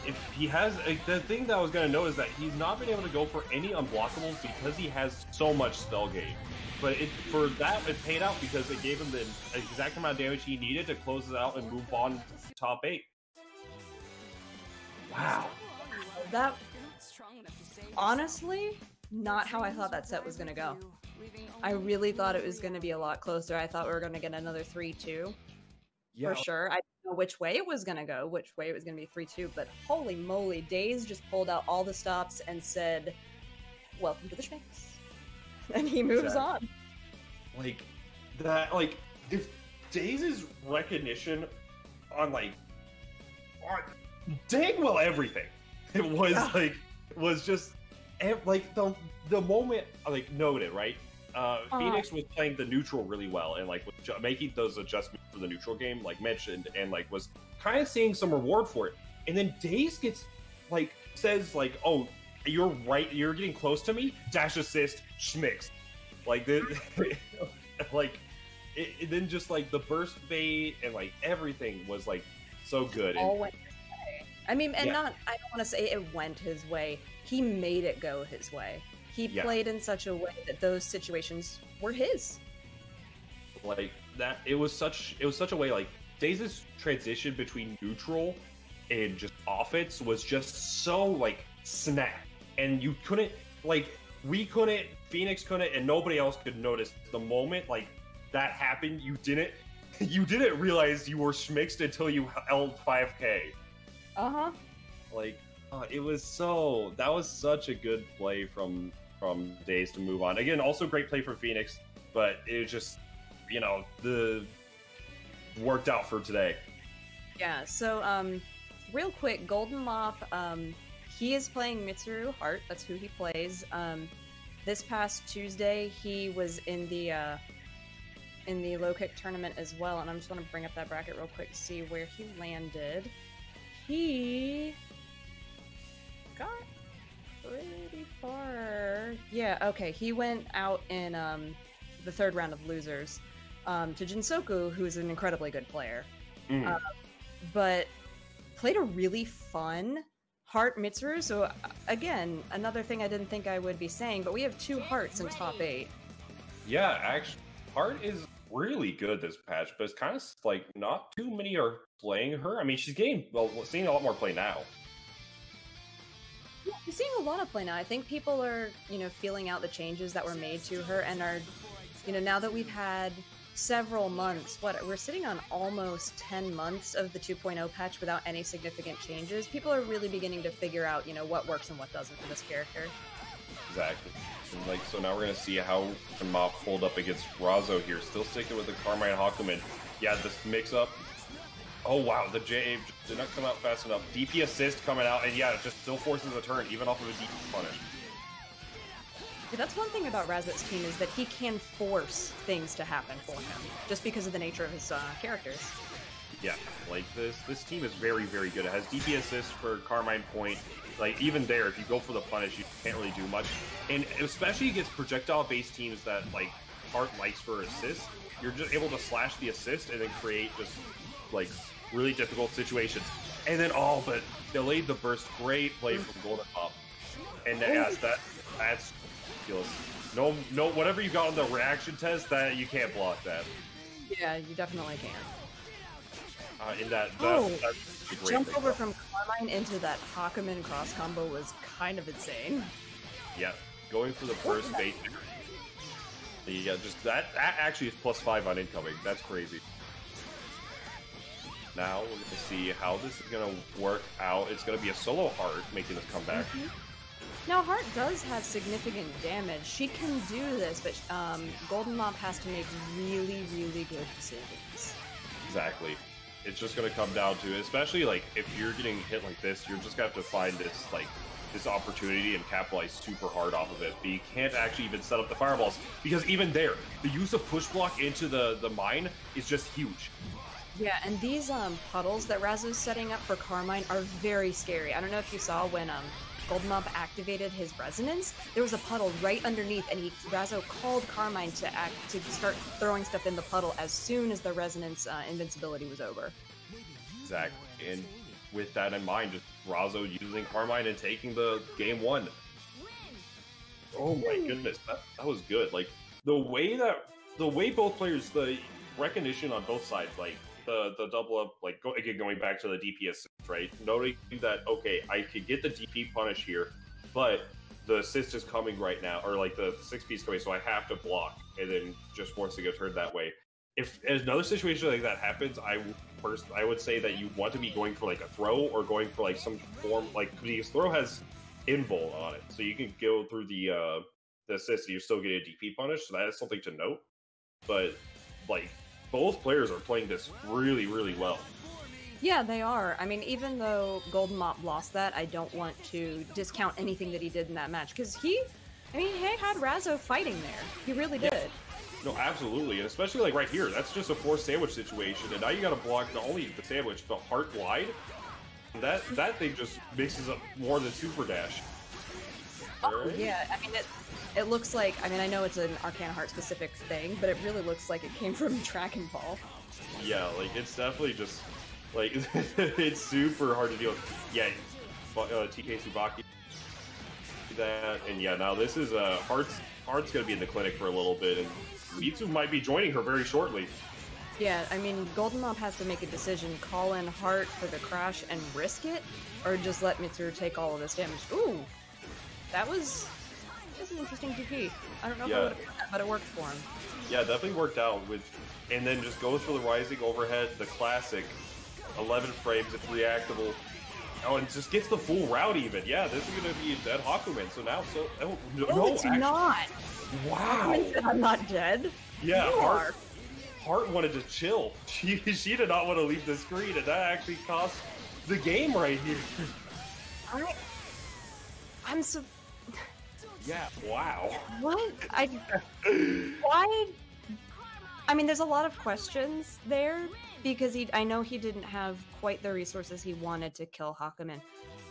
if he has, the thing that I was going to know is that he's not been able to go for any unblockables because he has so much spell gauge. But for that, it paid out because it gave him the exact amount of damage he needed to close it out and move on to top 8. Wow. That, honestly, not how I thought that set was going to go. I really thought it was going to be a lot closer. I thought we were going to get another 3-2. Yeah. For sure. I didn't know which way it was going to go, which way it was going to be 3-2, but holy moly, Daze just pulled out all the stops and said, welcome to the Schminks. And he moves on. Like, that, like, if Daze's recognition on, like, dang well everything, it was, like, was just, like, the moment, like, noted, right? Phoenix was playing the neutral really well and like making those adjustments for the neutral game, like mentioned, and like was kind of seeing some reward for it. And then Daze gets like says like, "Oh, you're right. You're getting close to me." Dash assist, schmicks. Like the like it then just like the burst bait and like everything was like so good. All went his way. I mean, and not, I don't want to say it went his way. He made it go his way. He played in such a way that those situations were his. Like that, it was such a way, like Daze's transition between neutral and just offense was just so like snap, and you couldn't, like, we couldn't, Phoenix couldn't, and nobody else could notice the moment like that happened. You didn't realize you were schmixed until you held 5K. Like it was that was such a good play from Daze to move on. Again, also great play from Phoenix, but it was just, you know, the worked out for today. Yeah, so real quick, Golden Mop, he is playing Mitsuru Heart. That's who he plays. This past Tuesday, he was in the low kick tournament as well, and I'm just want to bring up that bracket real quick to see where he landed. He got pretty far. Yeah, okay, he went out in the third round of losers to Jinsoku, who's an incredibly good player, but played a really fun Heart Mitsuru. So again, another thing I didn't think I would be saying, but we have 2 Hearts in top 8. Yeah, actually, Heart is really good this patch, but it's kind of like not too many are playing her. I mean, she's seeing a lot more play now. Yeah, we're seeing a lot of play now. I think people are, you know, feeling out the changes that were made to her, and are, you know, now that we've had several months, we're sitting on almost 10 months of the 2.0 patch without any significant changes. People are really beginning to figure out, you know, what works and what doesn't for this character. Exactly. And like, so now we're gonna see how can Mop hold up against Razo here. Still sticking with the Carmine Hakumen. Yeah, this mix-up. Oh wow, the J did not come out fast enough. DP assist coming out, and yeah, it just still forces a turn, even off of a DP punish. Yeah, that's one thing about Razzet's team, is that he can force things to happen for him, just because of the nature of his characters. Yeah, like this team is very, very good. It has DP assist for Carmine Point. Like, even there, if you go for the punish, you can't really do much. And especially against projectile-based teams that, like, Heart likes for assist, you're just able to slash the assist and then create just, like, really difficult situations. And then, but delayed the burst. Great play from Golden Mop. And yes, that's ridiculous. No, whatever you got on the reaction test, that you can't block that. Yeah, you definitely can. That's a great jump over from Carmine into that Hakumen cross combo was kind of insane. Yeah, going for the burst bait. Yeah, just that actually is +5 on incoming. That's crazy. Now we're going to see how this is going to work out. It's going to be a solo Heart making this comeback. Now, Heart does have significant damage. She can do this, but Golden Mop has to make really, really good decisions. Exactly. It's just going to come down to, especially like if you're getting hit like this, you're just going to have to find this opportunity and capitalize super hard off of it. But you can't actually even set up the fireballs, because even there, the use of push block into the mine is just huge. Yeah, and these puddles that Razo's setting up for Carmine are very scary. I don't know if you saw when Golden Mop activated his resonance, there was a puddle right underneath, and Razo called Carmine to start throwing stuff in the puddle as soon as the resonance invincibility was over. Exactly, and with that in mind, just Razo using Carmine and taking the game 1. Oh my goodness, that was good. Like the way both players, the recognition on both sides, like the double up, like going back to the DP assist, right? Noting that, okay, I could get the DP punish here, but the assist is coming right now, or like the 6-piece coming, so I have to block, and then just forcing a turn that way. If another situation like that happens, I would say that you want to be going for like a throw, or going for like some form, like, because throw has invul on it, so you can go through the assist and you're still getting a DP punish, so that is something to note. But like, both players are playing this really, really well. Yeah, they are. I mean, even though Golden Mop lost that, I don't want to discount anything that he did in that match, because he had Razo fighting there. He really did. Yeah. No, absolutely, and especially like right here, that's just a forced sandwich situation, and now you got to block not only the sandwich, but Heart wide. That thing just mixes up more than Super Dash. Oh, right. Yeah, I mean, It looks like, I mean, I know it's an Arcana Heart specific thing, but it really looks like it came from Dragon Ball. Yeah, like, it's definitely just, like, it's super hard to deal with. Yeah, TK Tsubaki, that, and yeah, now this is, Heart's gonna be in the clinic for a little bit, and Mitsu might be joining her very shortly. Yeah, I mean, Golden Mom has to make a decision, call in Heart for the crash and risk it, or just let Mitsuru take all of this damage. Ooh! That's an interesting DP. I don't know if I would have done that, but it worked for him. Yeah, definitely worked out, and then just goes for the rising overhead, the classic, 11 frames, it's reactable. Oh, and just gets the full route even. Yeah, this is going to be a dead Hakumen, so now, no, it's actually, not! Wow! I'm not dead. Yeah, Heart wanted to chill. She did not want to leave the screen, and that actually cost the game right here. I'm so... Yeah, wow. What? Why? I mean, there's a lot of questions there, because I know he didn't have quite the resources he wanted to kill Hakumen,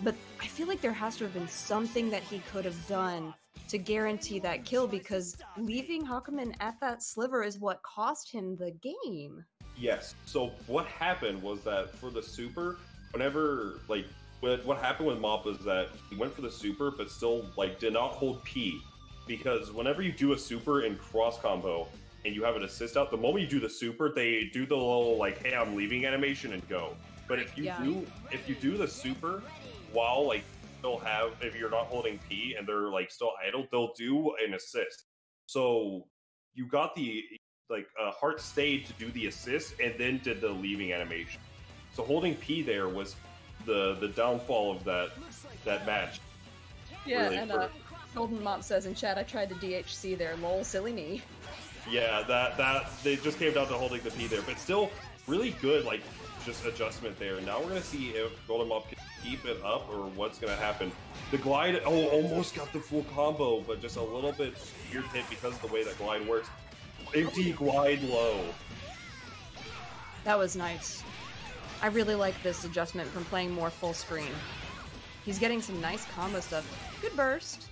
but I feel like there has to have been something that he could have done to guarantee that kill, because leaving Hakumen at that sliver is what cost him the game. Yes, so what happened was that for the super, whenever, like, what happened with Mop is that he went for the super, but still, like, did not hold P. Because whenever you do a super in cross combo, and you have an assist out, the moment you do the super, they do the little, like, hey, I'm leaving animation and go. But if you do the super while, like, if you're not holding P and they're, like, still idle, they'll do an assist. So you got the, like, Heart stayed to do the assist and then did the leaving animation. So holding P there was the downfall of that match. Yeah, really, and Golden Mop says in chat, I tried to DHC there, lol, silly me. Yeah, that they just came down to holding the P there, but still really good, like, just adjustment there. Now we're gonna see if Golden Mop can keep it up or what's gonna happen. The glide, almost got the full combo, but just a little bit weird hit because of the way that glide works. Empty glide low. That was nice. I really like this adjustment from playing more full screen. He's getting some nice combo stuff. Good burst.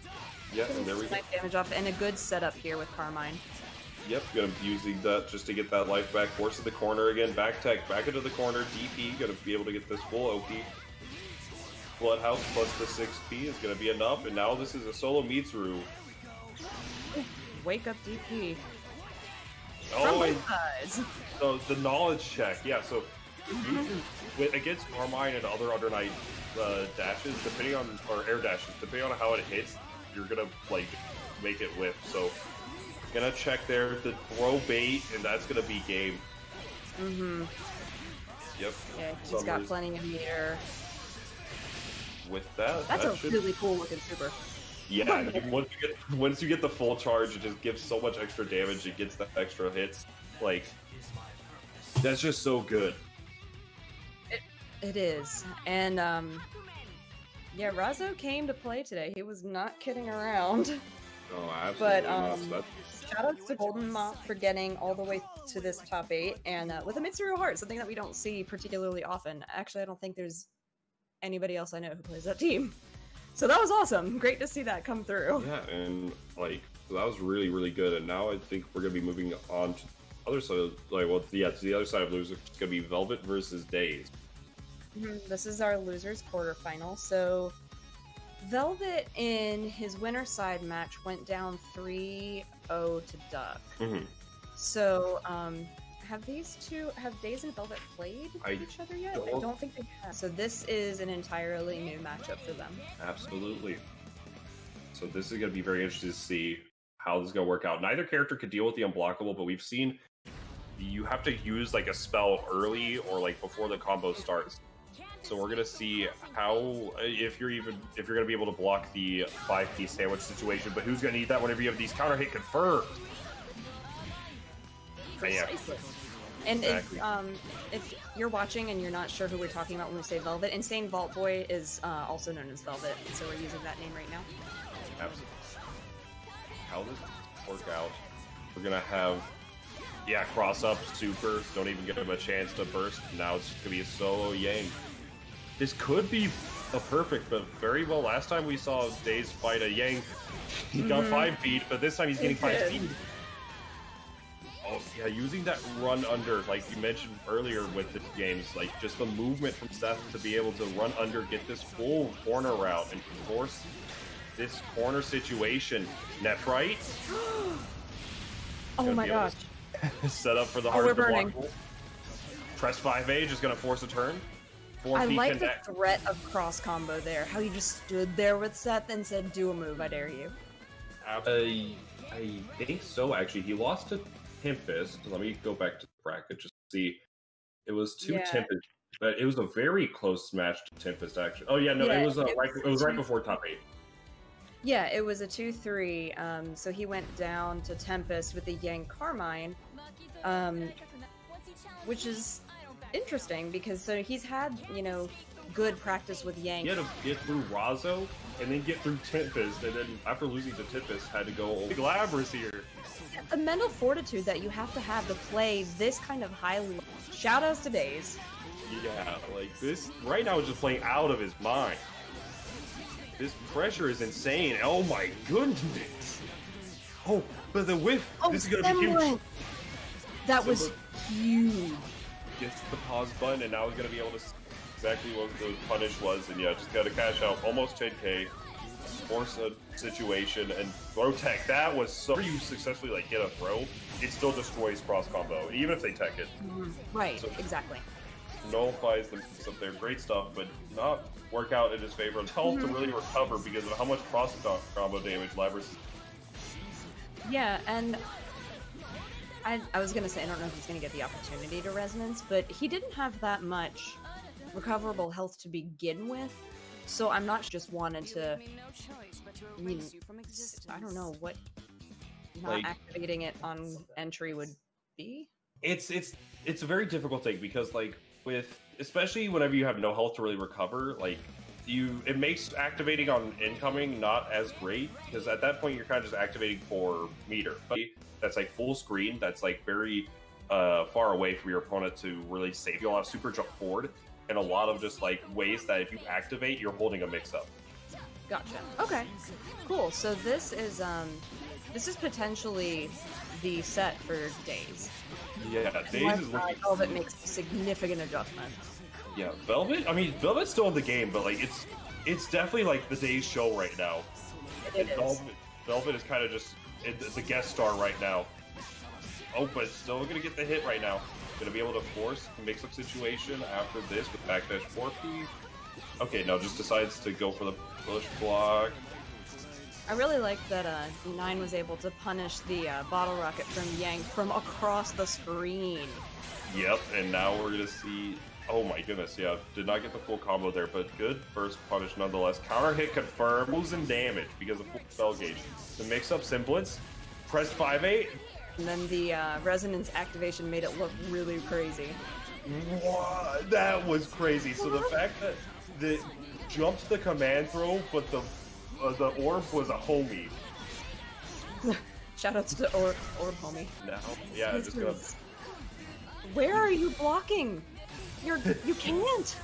Yeah, and there we go. Nice damage off, and a good setup here with Carmine. Yep, gonna be using that just to get that life back. Force to the corner again. Back tech, back into the corner. DP, gonna be able to get this full OP. Bloodhouse plus the 6P is gonna be enough, and now this is a solo Mitsuru. Wake up DP. Oh, and so the knowledge check, yeah, so against Carmine and other Under Night dashes, depending on, or air dashes, depending on how it hits, you're gonna, like, make it whip, so gonna check there, the throw bait, and that's gonna be game. Yep. Yeah, he's got plenty of meter. With that, that's a really cool looking super. Yeah, once you get the full charge, it just gives so much extra damage. It gets the extra hits. Like, that's just so good. It is, and yeah, Razo came to play today. He was not kidding around. Oh, absolutely. But shoutouts to Golden Mop for getting all the way to this top 8, and with a Mitsuru Heart, something that we don't see particularly often. Actually, I don't think there's anybody else I know who plays that team. So that was awesome. Great to see that come through. Yeah, and, like, that was really, really good. And now I think we're going to be moving on to the other side, to the other side of losers. It's going to be Velvet versus Days. This is our losers quarterfinal. So Velvet in his winner side match went down 3-0 to Duck. So have Days and Velvet played each other yet? I don't think they have. So this is an entirely new matchup for them. Absolutely. So this is going to be very interesting to see how this is going to work out. Neither character could deal with the unblockable, but we've seen you have to use, like, a spell early or, like, before the combo starts. So we're gonna see how, if you're gonna be able to block the 5-piece sandwich situation, but who's gonna need that whenever you have these counter hit confirmed? Precisely. And exactly. If you're watching and you're not sure who we're talking about when we say Velvet, Insane Vault Boy is also known as Velvet, so we're using that name right now. Absolutely. How does this work out? We're gonna have, cross up, super, don't even give him a chance to burst. Now it's just gonna be a solo Yang. This could be a perfect, but very well. Last time we saw Days fight a Yang, he got 5 feet, but this time he's getting 5 feet. Oh yeah, using that run under, like you mentioned earlier with the games, like just the movement from Seth to be able to run under, get this full corner route, and force this corner situation. Nephrite. Oh my gosh. Set up for the hard to block. Press 5A, just gonna force a turn. I like the threat of cross combo there. How you just stood there with Seth and said, "Do a move, I dare you." I think so. Actually, he lost to Tempest. Let me go back to the bracket just to see. It was Tempest, but it was a very close match to Tempest. Actually, oh yeah, no, it was right before top 8. Yeah, it was a 2-3. So he went down to Tempest with the Yang Carmine, which is interesting because so he's had, you know, good practice with Yang. He had to get through Razo and then get through Tempest, and then after losing to Tempest, had to go Glabrous here. The mental fortitude that you have to play this kind of high level. Shoutouts to Days. Yeah, like this right now is just playing out of his mind. This pressure is insane. Oh my goodness. Oh, but the whiff. Oh, this is gonna be huge. That was huge. Gets the pause button, and now he's gonna be able to see exactly what the punish was, and yeah, just gotta cash out almost 10k, force a situation, and throw tech. That was so. After you successfully like hit a throw, it still destroys cross combo, even if they tech it. Right, so exactly. Nullifies them up there. Great stuff, but not work out in his favor. Health to really recover because of how much cross combo damage Labrys. Yeah, and I was gonna say I don't know if he's gonna get the opportunity to resonance, but he didn't have that much recoverable health to begin with, so I'm not just wanted to. I mean, I don't know what not like, activating it on entry would be. It's a very difficult thing because like with especially whenever you have no health to really recover, like it makes activating on incoming not as great because at that point you're kind of just activating for meter. But that's like full screen. That's like very far away from your opponent to really save. You'll have super jump forward and a lot of just like ways that if you activate, you're holding a mix up. Gotcha. Okay. Cool. So this is potentially the set for Days. Yeah, Days is looking. Velvet makes significant adjustments. Yeah, Velvet. I mean, Velvet's still in the game, but like it's definitely like the Days show right now. It is. Velvet is kind of just the guest star right now. Oh, but still gonna get the hit right now. Gonna be able to force a mix-up situation after this with backdash 4P. Okay, no, just decides to go for the push block. I really like that Nine was able to punish the bottle rocket from Yang from across the screen. Yep, and now we're gonna see. Oh my goodness, yeah, did not get the full combo there, but good first punish nonetheless. Counter hit confirmed, losing damage because of full spell gauge. The mix-up semblance, press 5-8. And then the resonance activation made it look really crazy. What? That was crazy. So the fact that the jumped the command throw, but the orb was a homie. Shoutouts to orb homie. Now, yeah, just gonna. Where are you blocking? You can't.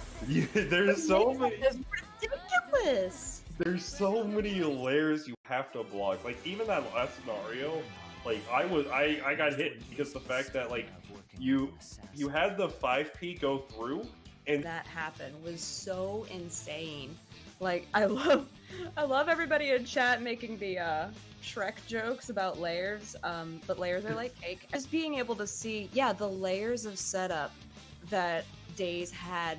There's so many. It's ridiculous. There's so many layers you have to block. Like even that last scenario, like I got hit because the fact that like you had the 5P go through and that happened was so insane. Like I love everybody in chat making the Shrek jokes about layers, but layers are like cake. Just being able to see, yeah, the layers of setup that Days had,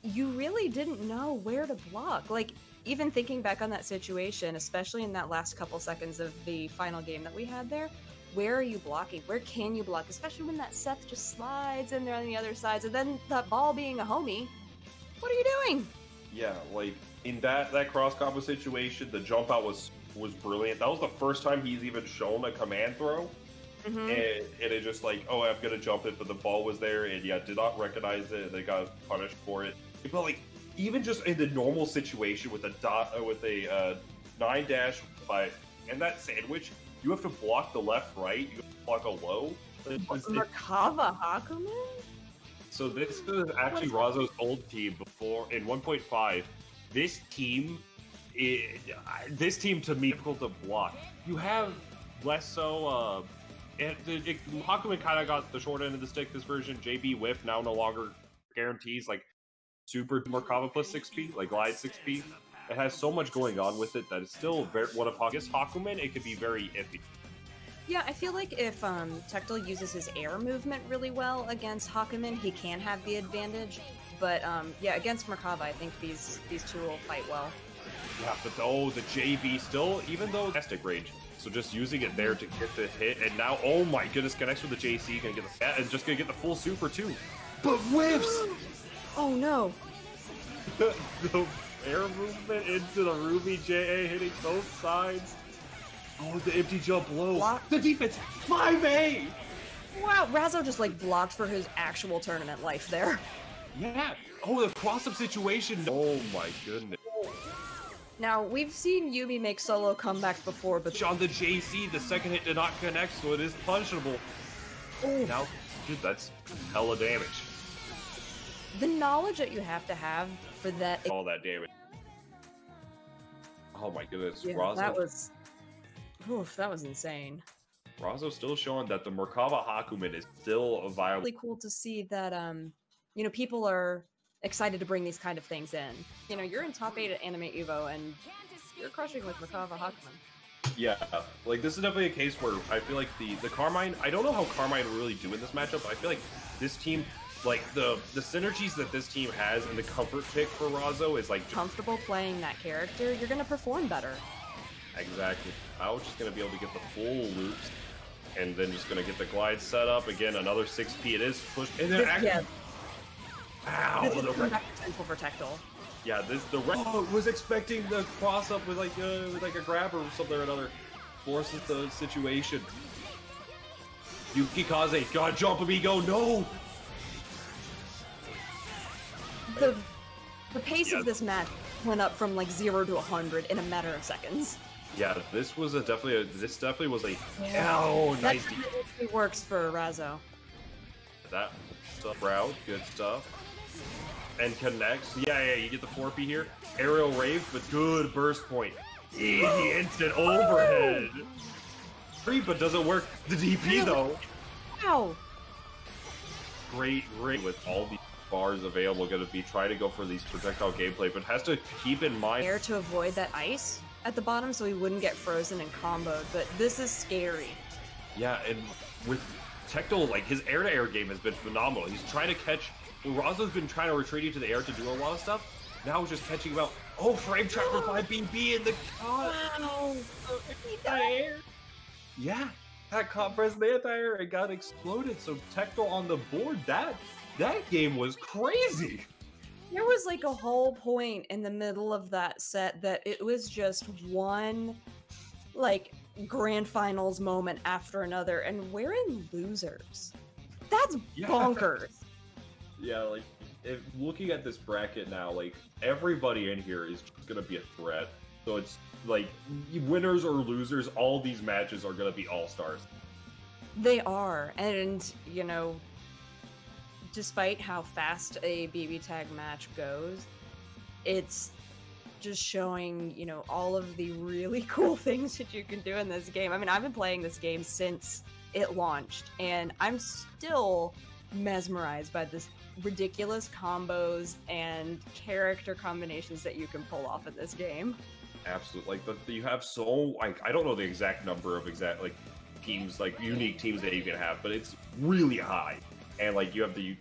you really didn't know where to block. Like, even thinking back on that situation, especially in that last couple seconds of the final game that we had there, where are you blocking? Where can you block? Especially when that Seth just slides in there on the other side, and then that ball being a homie. What are you doing? Yeah, like, in that cross combo situation, the jump out was brilliant. That was the first time he's even shown a command throw. Mm-hmm. And it just like, oh, I'm gonna jump it, but the ball was there, and yeah, did not recognize it. They got punished for it. But like, even just in the normal situation with a 9-5 and that sandwich, you have to block the left, right. You have to block a low. Merkava Hakumen? So this is actually Razo's old team before in 1.5. this team, to me, difficult to block. You have less so. Hakumen kind of got the short end of the stick this version. JB Whiff now no longer guarantees like super Merkava plus 6p, like glide 6p. It has so much going on with it that it's still very, one of Hakumen, it could be very iffy. Yeah, I feel like if Tectel uses his air movement really well against Hakumen, he can have the advantage. But yeah, against Merkava, I think these two will fight well. Yeah, but the JB still, even though domestic range, so just using it there to get the hit, and now, oh my goodness, connects with the JC, gonna get the and just gonna get the full super too. But whiffs! Oh no! The air movement into the Ruby JA hitting both sides. Oh, the empty jump low. Block. The defense, 5A! Wow, Razzo just like blocked for his actual tournament life there. Yeah. Oh, the cross-up situation. Oh my goodness. Now, we've seen Yuumi make solo comebacks before, but on the JC, the second hit did not connect, so it is punishable. Oh, now, dude, that's hella damage. The knowledge that you have for that. All that damage. Oh my goodness, Yeah, Razzo. that was insane. Razzo's still showing that the Merkava Hakumen is still a viable. Really cool to see that you know, people are excited to bring these kind of things in. You know, you're in top 8 at Anime Evo, and you're crushing with Merkava Hakumen. Yeah, like this is definitely a case where I feel like the Carmine, I don't know how Carmine will really do in this matchup, but I feel like this team, like the synergies that this team has and the comfort pick for Razzo is like comfortable playing that character, you're gonna perform better. Exactly. I was just gonna be able to get the full loops, and then just gonna get the glide set up again. Another 6p. It is pushed, and then actually. Ow! This is potential for Tectel. Yeah, was expecting the cross up with like a grab or something or another. Forces the situation. Yukikaze, God, jump amigo, no! The pace of this match went up from like 0 to 100 in a matter of seconds. Yeah, this definitely was a oh nice. It works for Razzo. That stuff out, good stuff. And connects. Yeah, you get the 4P here. Aerial Rave, but good burst point. Easy instant overhead. But doesn't work. The DP though. Wow. Great with all these bars available. Gonna be try to go for these projectile gameplay, but has to keep in mind air to avoid that ice at the bottom so he wouldn't get frozen and comboed. But this is scary. Yeah, and with Tectel, like his air-to-air game has been phenomenal. He's trying to catch. Razzo's been trying to retreat into the air to do a lot of stuff. Now he's just catching about. Oh, frame trap for 5BB in the cut. Wow. Air. Yeah, that caught press the anti-air and got exploded. So Tectel on the board. That game was crazy. There was like a whole point in the middle of that set that it was just one, like, grand finals moment after another, and we're in losers. That's bonkers. Yeah, like, looking at this bracket now, like, everybody in here is just gonna be a threat. So it's, like, winners or losers, all these matches are gonna be all-stars. They are, and, you know, despite how fast a BB tag match goes, it's just showing, you know, all of the really cool things that you can do in this game. I mean, I've been playing this game since it launched, and I'm still mesmerized by this ridiculous combos and character combinations that you can pull off in this game. Absolutely. Like, you have so, like, I don't know the exact number of like, teams, like, unique teams that you can have, but it's really high. And, like, you have you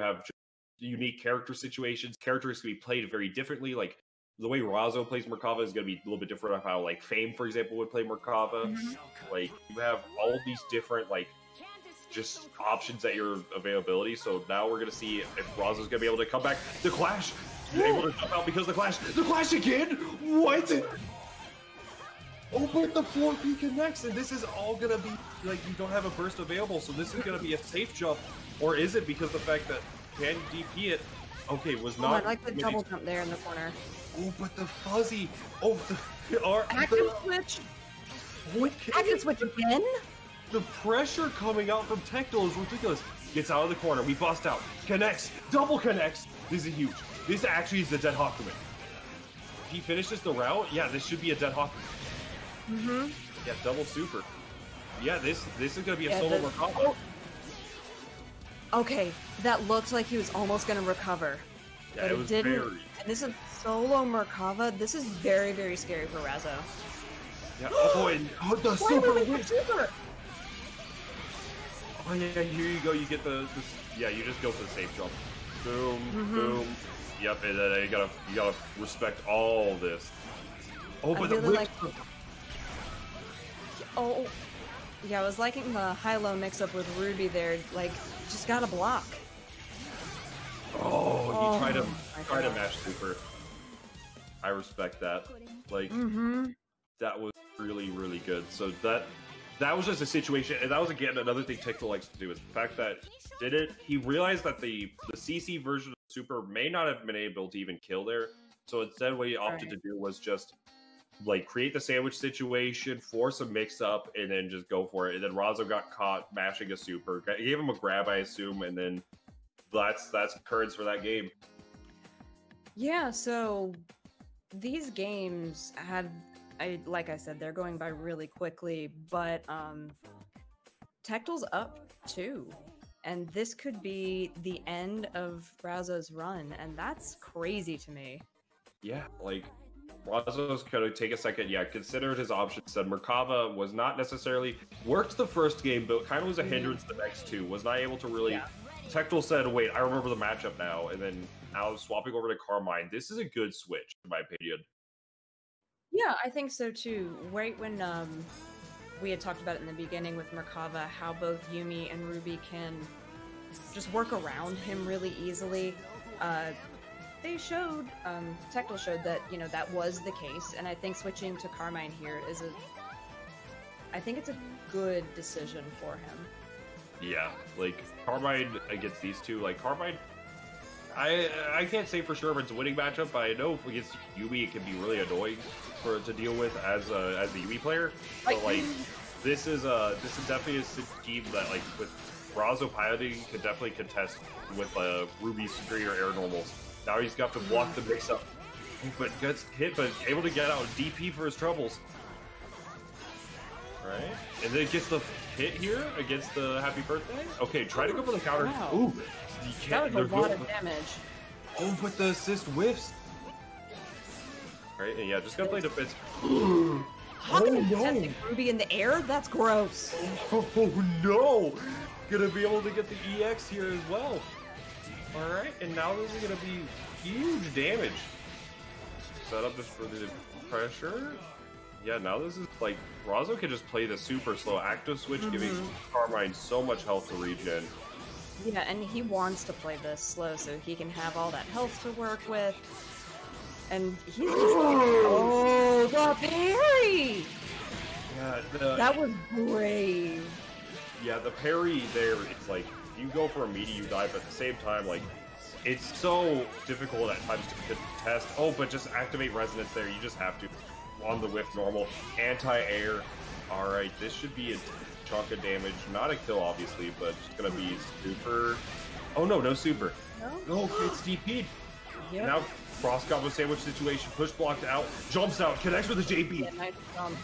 have just unique character situations. Characters can be played very differently. Like, the way Razzo plays Merkava is going to be a little bit different of how, like, Fame, for example, would play Merkava. Mm-hmm. Like, you have all these different, like, just options at your availability. So now we're going to see if Razzo's going to be able to come back. The Clash! Able to jump out because of the Clash. The Clash again? What? Oh, but the 4P connects, and this is all going to be, like, you don't have a burst available, so this is going to be a safe jump. Or is it because of the fact that can DP it? Okay, was not. I like the double jump there in the corner. Oh, but the fuzzy. Oh, active switch. What? Active switch again? The pressure coming out from Tectel is ridiculous. Gets out of the corner. We bust out. Connects. Double connects. This is huge. This actually is the dead Hakumen. he finishes the route, yeah, this should be a dead hawk. Mm-hmm. Yeah, double super. Yeah, this is gonna be a solo Merkava. Oh. Okay, that looked like he was almost gonna recover. Yeah, but it was didn't. very... And this is solo Merkava. This is very, very scary for Razzo. Yeah, oh, and the super! Oh yeah, here you go. You get the yeah. You just go for the safe jump. Boom, boom. Yep, and then you gotta respect all this. Oh, but really the like. Oh, yeah. I was liking the high-low mix-up with Ruby there. Like, just gotta block. Oh, he tried to mash super. I respect that. Like, that was really, really good. So that was just a situation, and that was again another thing Tictal likes to do is the fact that he realized that the CC version of Super may not have been able to even kill there. So instead, what he opted to do was just like create the sandwich situation, force a mix up, and then just go for it. And then Razzo got caught mashing a super, gave him a grab, I assume, and then that's occurrence for that game. Yeah. So these games had. Like I said, they're going by really quickly, but Tectal's up too, and this could be the end of Razzo's run, and that's crazy to me. Yeah, like Razzo's gonna take a second. Yeah, considered his options. Said Merkava was not necessarily worked the first game, but kind of was a hindrance the next two. Was not able to really. Yeah. Tectal said, "Wait, I remember the matchup now," and then now swapping over to Carmine. This is a good switch, in my opinion. Yeah, I think so too. Right when we had talked about it in the beginning with Merkava, how both Yuumi and Ruby can just work around him really easily. They showed, Tectal showed that, you know, that was the case, and I think switching to Carmine here is I think it's a good decision for him. Yeah, like, Carmine against these two, like, Carmine, I can't say for sure if it's a winning matchup, but I know against Yuumi it can be really annoying to deal with as a Yuumi player. But like this is definitely a scheme that like with Razzo piloting could definitely contest with Ruby's superior air normals. Now he's got to block the mix up, but gets hit, but able to get out DP for his troubles. Right, and then gets the hit here against the Happy Birthday. Okay, try to go for the counter. Wow. Ooh, you can't. That was a lot of damage. Oh, but the assist whiffs. Right, and yeah, just gotta play defense. How can you testing Ruby in the air? That's gross. Oh no! Gonna be able to get the EX here as well. Alright, and now this is gonna be huge damage. Set up this for the pressure. Yeah, now this is like, Razzo can just play the super slow active switch, giving Carmine so much health to regen. Yeah, and he wants to play this slow so he can have all that health to work with. And he's just oh, the parry! Yeah, that was brave. Yeah, the parry there, it's like, you go for a meaty, you die, but at the same time, like, it's so difficult at times to contest. Oh, but just activate resonance there, you just have to. On the whiff normal, anti-air. Alright, this should be a chunk of damage. Not a kill, obviously, but it's gonna be super. Oh no, no super. No, it's DP'd. Yep. Now, cross combo sandwich situation, push blocked out, jumps out, connects with the JB. Yeah, nice jump.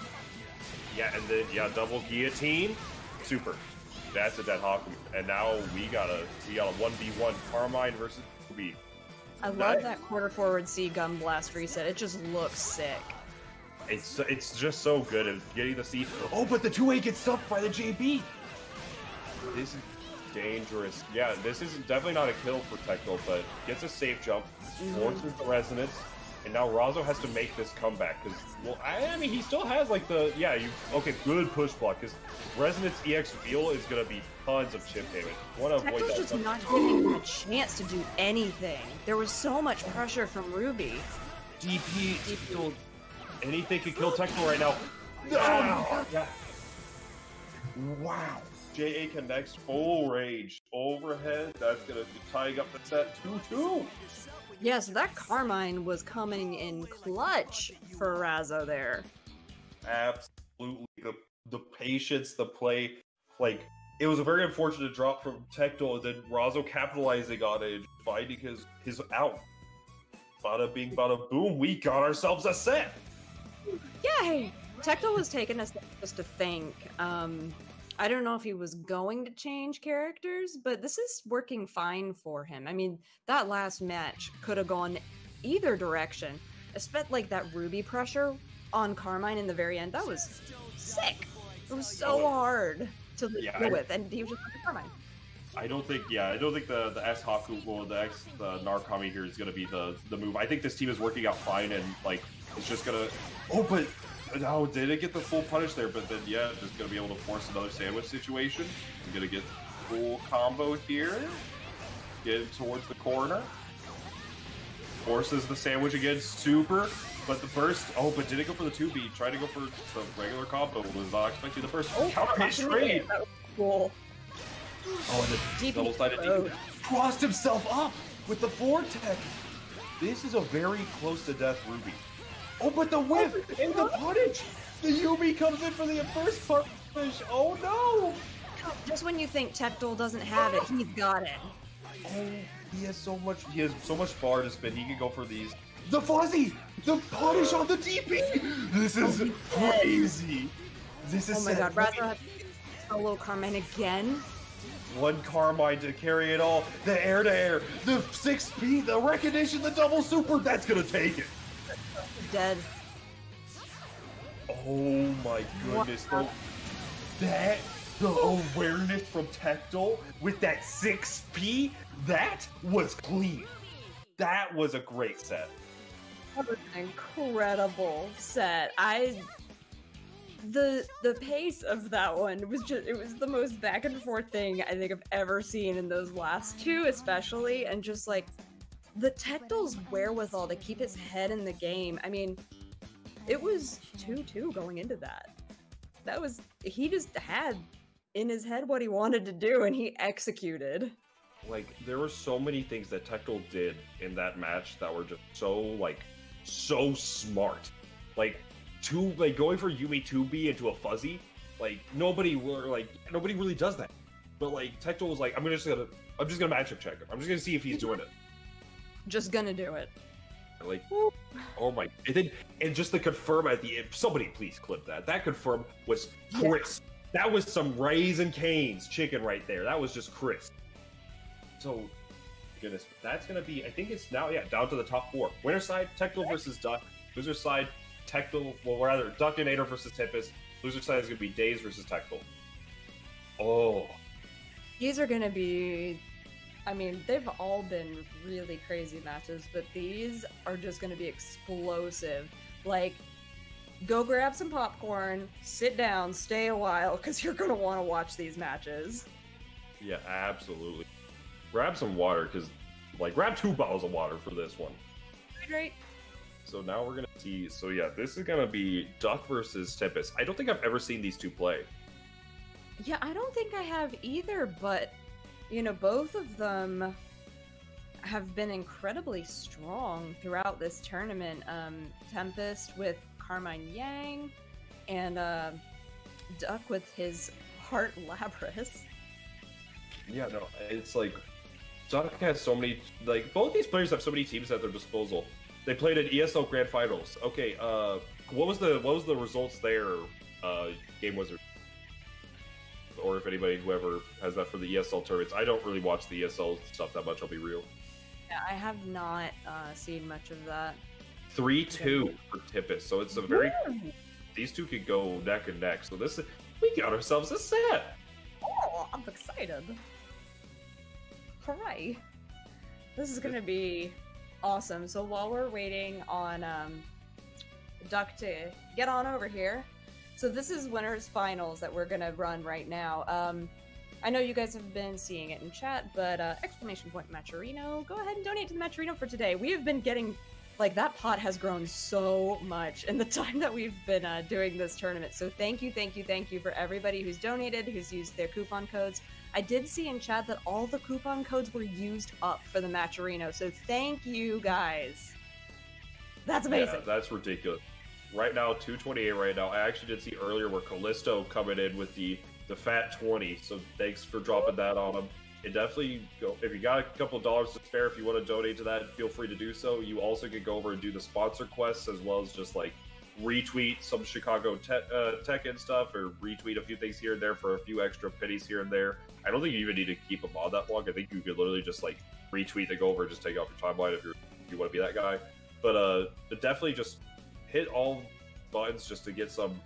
Yeah, and then, yeah, double guillotine. Super. That's a dead hawk. And now we got a 1v1 Carmine versus Ruby. I love that quarter forward C gun blast reset. It just looks sick. It's just so good at getting the C. Oh, but the 2A gets stuffed by the JB. This is dangerous. Yeah, this is definitely not a kill for Tectal, but gets a safe jump, forces the resonance, and now Razzo has to make this comeback because, well, I mean, he still has like the okay, good push block because resonance EX reveal is gonna be tons of chip damage. Want to avoid that. Tectal's just not giving him a chance to do anything. There was so much pressure from Ruby. DP. Anything can kill Tectal right now. Yeah. Wow. JA connects full rage. Overhead. That's going to be tying up the set 2-2. Yeah, so that Carmine was coming in clutch for Razzo there. Absolutely. The patience, the play. Like, it was a very unfortunate drop from Tectal, and then Razzo capitalizing on it, finding his out. bada bing, bada boom, we got ourselves a set. Yay! Tectel was taking us just to think. I don't know if he was going to change characters, but this is working fine for him. I mean, that last match could have gone either direction. Especially like that Ruby pressure on Carmine in the very end. That was sick. It was so hard to deal with, and he was just like Carmine. I don't think the S Haku or the Narukami here is gonna be the move. I think this team is working out fine, and like it's just gonna. Oh, but no, didn't get the full punish there. But then just gonna be able to force another sandwich situation. I'm gonna get full combo here. Get towards the corner. Forces the sandwich again, super. But the burst, but didn't go for the 2B. Tried to go for the regular combo. Was not expecting the burst. Counter hit trade. That was cool. Oh, and the double-sided DP crossed himself up with the Vortex. This is a very close to death Ruby. Oh, but the whiff and the punish. The Yumi comes in for the first punish. Oh no! Just when you think Tectel doesn't have it, he's got it. Oh, he has so much. He has so much bar to spin. He can go for these. The fuzzy, the punish on the DP. This is crazy. This is. Oh my god, Razo has solo Carmine again. One Carmine to carry it all. The air to air, the 6P, the recognition, the double super. That's gonna take it. Dead. Oh my goodness! The awareness from Tectel with that 6P, that was clean. That was a great set. That was an incredible set. The pace of that one was it was the most back and forth thing I think I've ever seen in those last two, especially, and just like the Tectel's wherewithal to keep his head in the game. I mean, it was 2-2 going into that. He just had in his head what he wanted to do, and he executed. Like, there were so many things that Tectel did in that match that were just so smart. Like going for Yumi 2B into a fuzzy, nobody really does that. But like Tectel was like, I'm just gonna matchup check him. I'm just gonna see if he's doing it. Just gonna do it. Like, oh my! And just to confirm at the end, somebody please clip that. That confirm was crisp. Yeah. That was some Raising Cane's chicken right there. That was just crisp. So, goodness, that's gonna be. I think it's now down to the top four. Winner side Tectel versus Duck. Loser side Tectel. Well, rather Duckinator versus Tempest. Loser side is gonna be Daze versus Tectel. Oh, these are gonna be. I mean, they've all been really crazy matches, but these are just going to be explosive. Like, go grab some popcorn, sit down, stay a while, because you're going to want to watch these matches. Yeah, absolutely. Grab some water, because, grab 2 bottles of water for this one. Great. So now we're going to see, this is going to be Duck versus Tempest. I don't think I've ever seen these two play. Yeah, I don't think I have either, but... You know, both of them have been incredibly strong throughout this tournament. Tempest with Carmine Yang, and Duck with his Heart Lapras. Yeah, no, it's like Duck has so many. Both these players have so many teams at their disposal. They played at ESL Grand Finals. Okay, what was the results there? Game Wizard. Or if whoever has that for the ESL tournaments. I don't really watch the ESL stuff that much, I'll be real. Yeah, I have not seen much of that. 3-2 for Tempest, so it's a very... These two could go neck and neck, so we got ourselves a set! Oh, I'm excited. Hooray. This is gonna be awesome. So while we're waiting on Duck to get on over here, so this is winners finals that we're gonna run right now. I know you guys have been seeing it in chat, but exclamation point Matcherino, go ahead and donate to the Matcherino for today. We have been getting, that pot has grown so much in the time that we've been doing this tournament. So thank you for everybody who's donated, who's used their coupon codes. I did see in chat that all the coupon codes were used up for the Matcherino, so thank you guys. That's amazing. Yeah, that's ridiculous. Right now, 228 right now. I actually did see earlier where Callisto coming in with the fat 20, so thanks for dropping that on him. it definitely go if you got a couple dollars to spare. If you want to donate to that, feel free to do so. You also could go over and do the sponsor quests as well as just like retweet some Chicago tech and stuff, or retweet a few things here and there for a few extra pennies here and there. I don't think you even need to keep them on that long. I think you could literally just like retweet and go over and just take off your timeline if you want to be that guy. But definitely just hit all buttons just to get some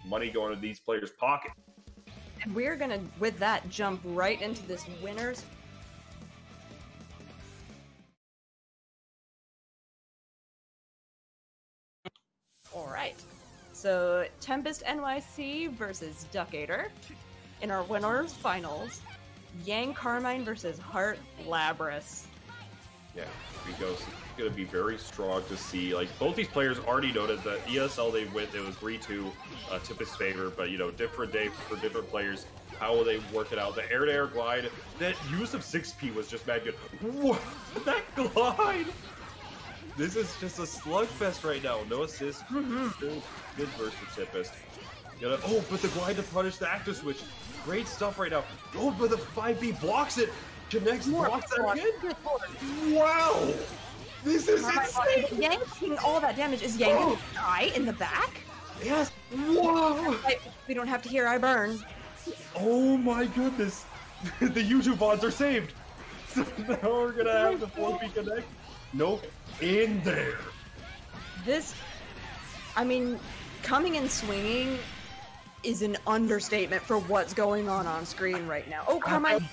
money going in these players' pocket. And we're gonna, with that, jump right into this winners. All right. So Tempest NYC versus Duckator. In our winners finals, Yang Carmine versus Heart Labras. Yeah, here we go. So it's going to be very strong to see. Like, both these players already noted that ESL they went, it was 3-2, Tempest's favor, but, you know, different day for different players. How will they work it out? The air-to-air glide, that use of 6P was just mad good. What? That glide! This is just a slugfest right now. No assist. Good burst for Tempest. Oh, but the glide to punish the active switch. Great stuff right now. Oh, but the 5B blocks it. Connects, blocks that again. Wow! This is insane! Yang taking all that damage. Is Yang gonna die in the back? Yes! Wow! We don't have to hear I burn. Oh my goodness! The YouTube VODs are saved! So now we're gonna have the 4P connect. Nope. In there. This, I mean, coming and swinging is an understatement for what's going on screen right now. Oh, Carmine!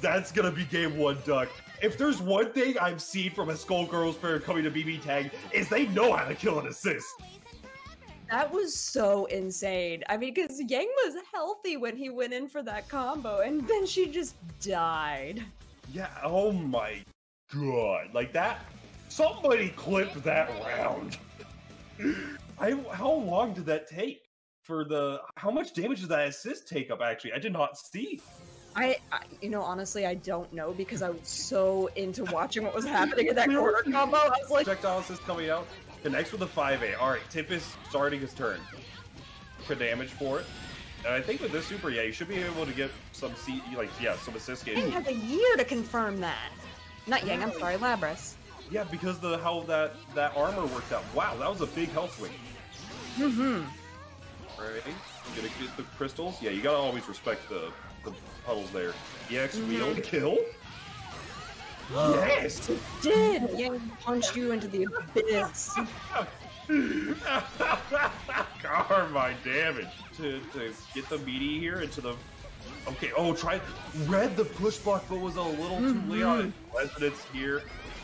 That's gonna be game one, Duck. If there's one thing I've seen from a Skullgirls player coming to BB Tag, is they know how to kill an assist. That was so insane. I mean, because Yang was healthy when he went in for that combo, and then she just died. Yeah, oh my god. Like that, somebody clipped that round. How long did that take? For the, how much damage did that assist take up, actually? I did not see. I you know, honestly, I don't know because I was so into watching what was happening in that corner combo. I was like... Projectile assist coming out. Connects with a 5A. Alright, Tip is starting his turn. Good damage for it. And I think with this super, yeah, you should be able to get some some assist games. Yang has a year to confirm that. Not Yang, I'm sorry, Labras. Yeah, because how that armor worked out. Wow, that was a big health swing. Right, gonna get the crystals. Yeah, you gotta always respect the puddles there. EX wheel kill. Yes, it did. Yang punched you into the abyss. Carmine damage to get the meaty here into the. Okay, read the push block, but was a little too late on it. Resonance here.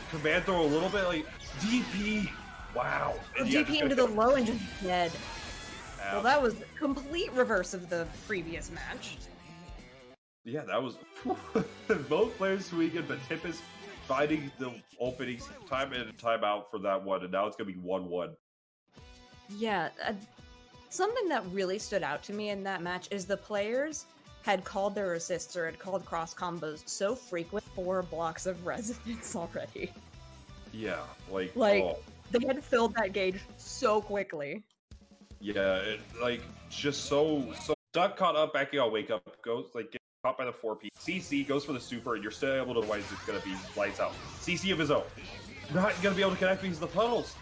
Command throw a little bit like DP. Wow. DP into the low and just dead. Well, that was complete reverse of the previous match. Yeah, that was both players weakened, but Tip is finding the openings time in and time out for that one, and now it's gonna be 1-1. Yeah, something that really stood out to me in that match is the players had called their assists or had called cross combos so frequent, 4 blocks of resonance already. Yeah, they had filled that gauge so quickly. Yeah, just so Duck caught up, backing on wake up, goes get caught by the 4P. CC goes for the super, and you're still able to otherwise it's gonna be lights out. CC of his own. Not gonna be able to connect because of the puddles.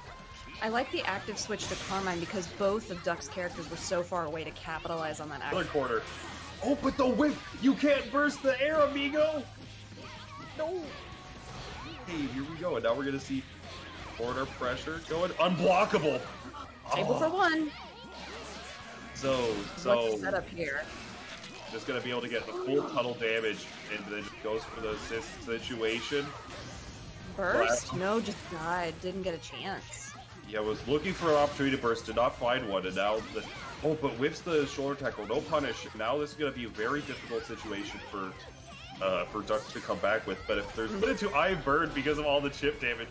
I like the active switch to Carmine because both of Duck's characters were so far away to capitalize on that active. Third quarter. Oh, but the whip! You can't burst the air, amigo! No! Hey, here we go, and now we're gonna see corner pressure going unblockable. Table for one. So what's the setup here? Just gonna be able to get the full tunnel damage, and then goes for the assist situation. Burst? No, just died. Didn't get a chance. Yeah, was looking for an opportunity to burst, did not find one, and now but whiffs the shoulder tackle, no punish. Now this is gonna be a very difficult situation for Duck to come back with. But if there's put into Eye Burn because of all the chip damage,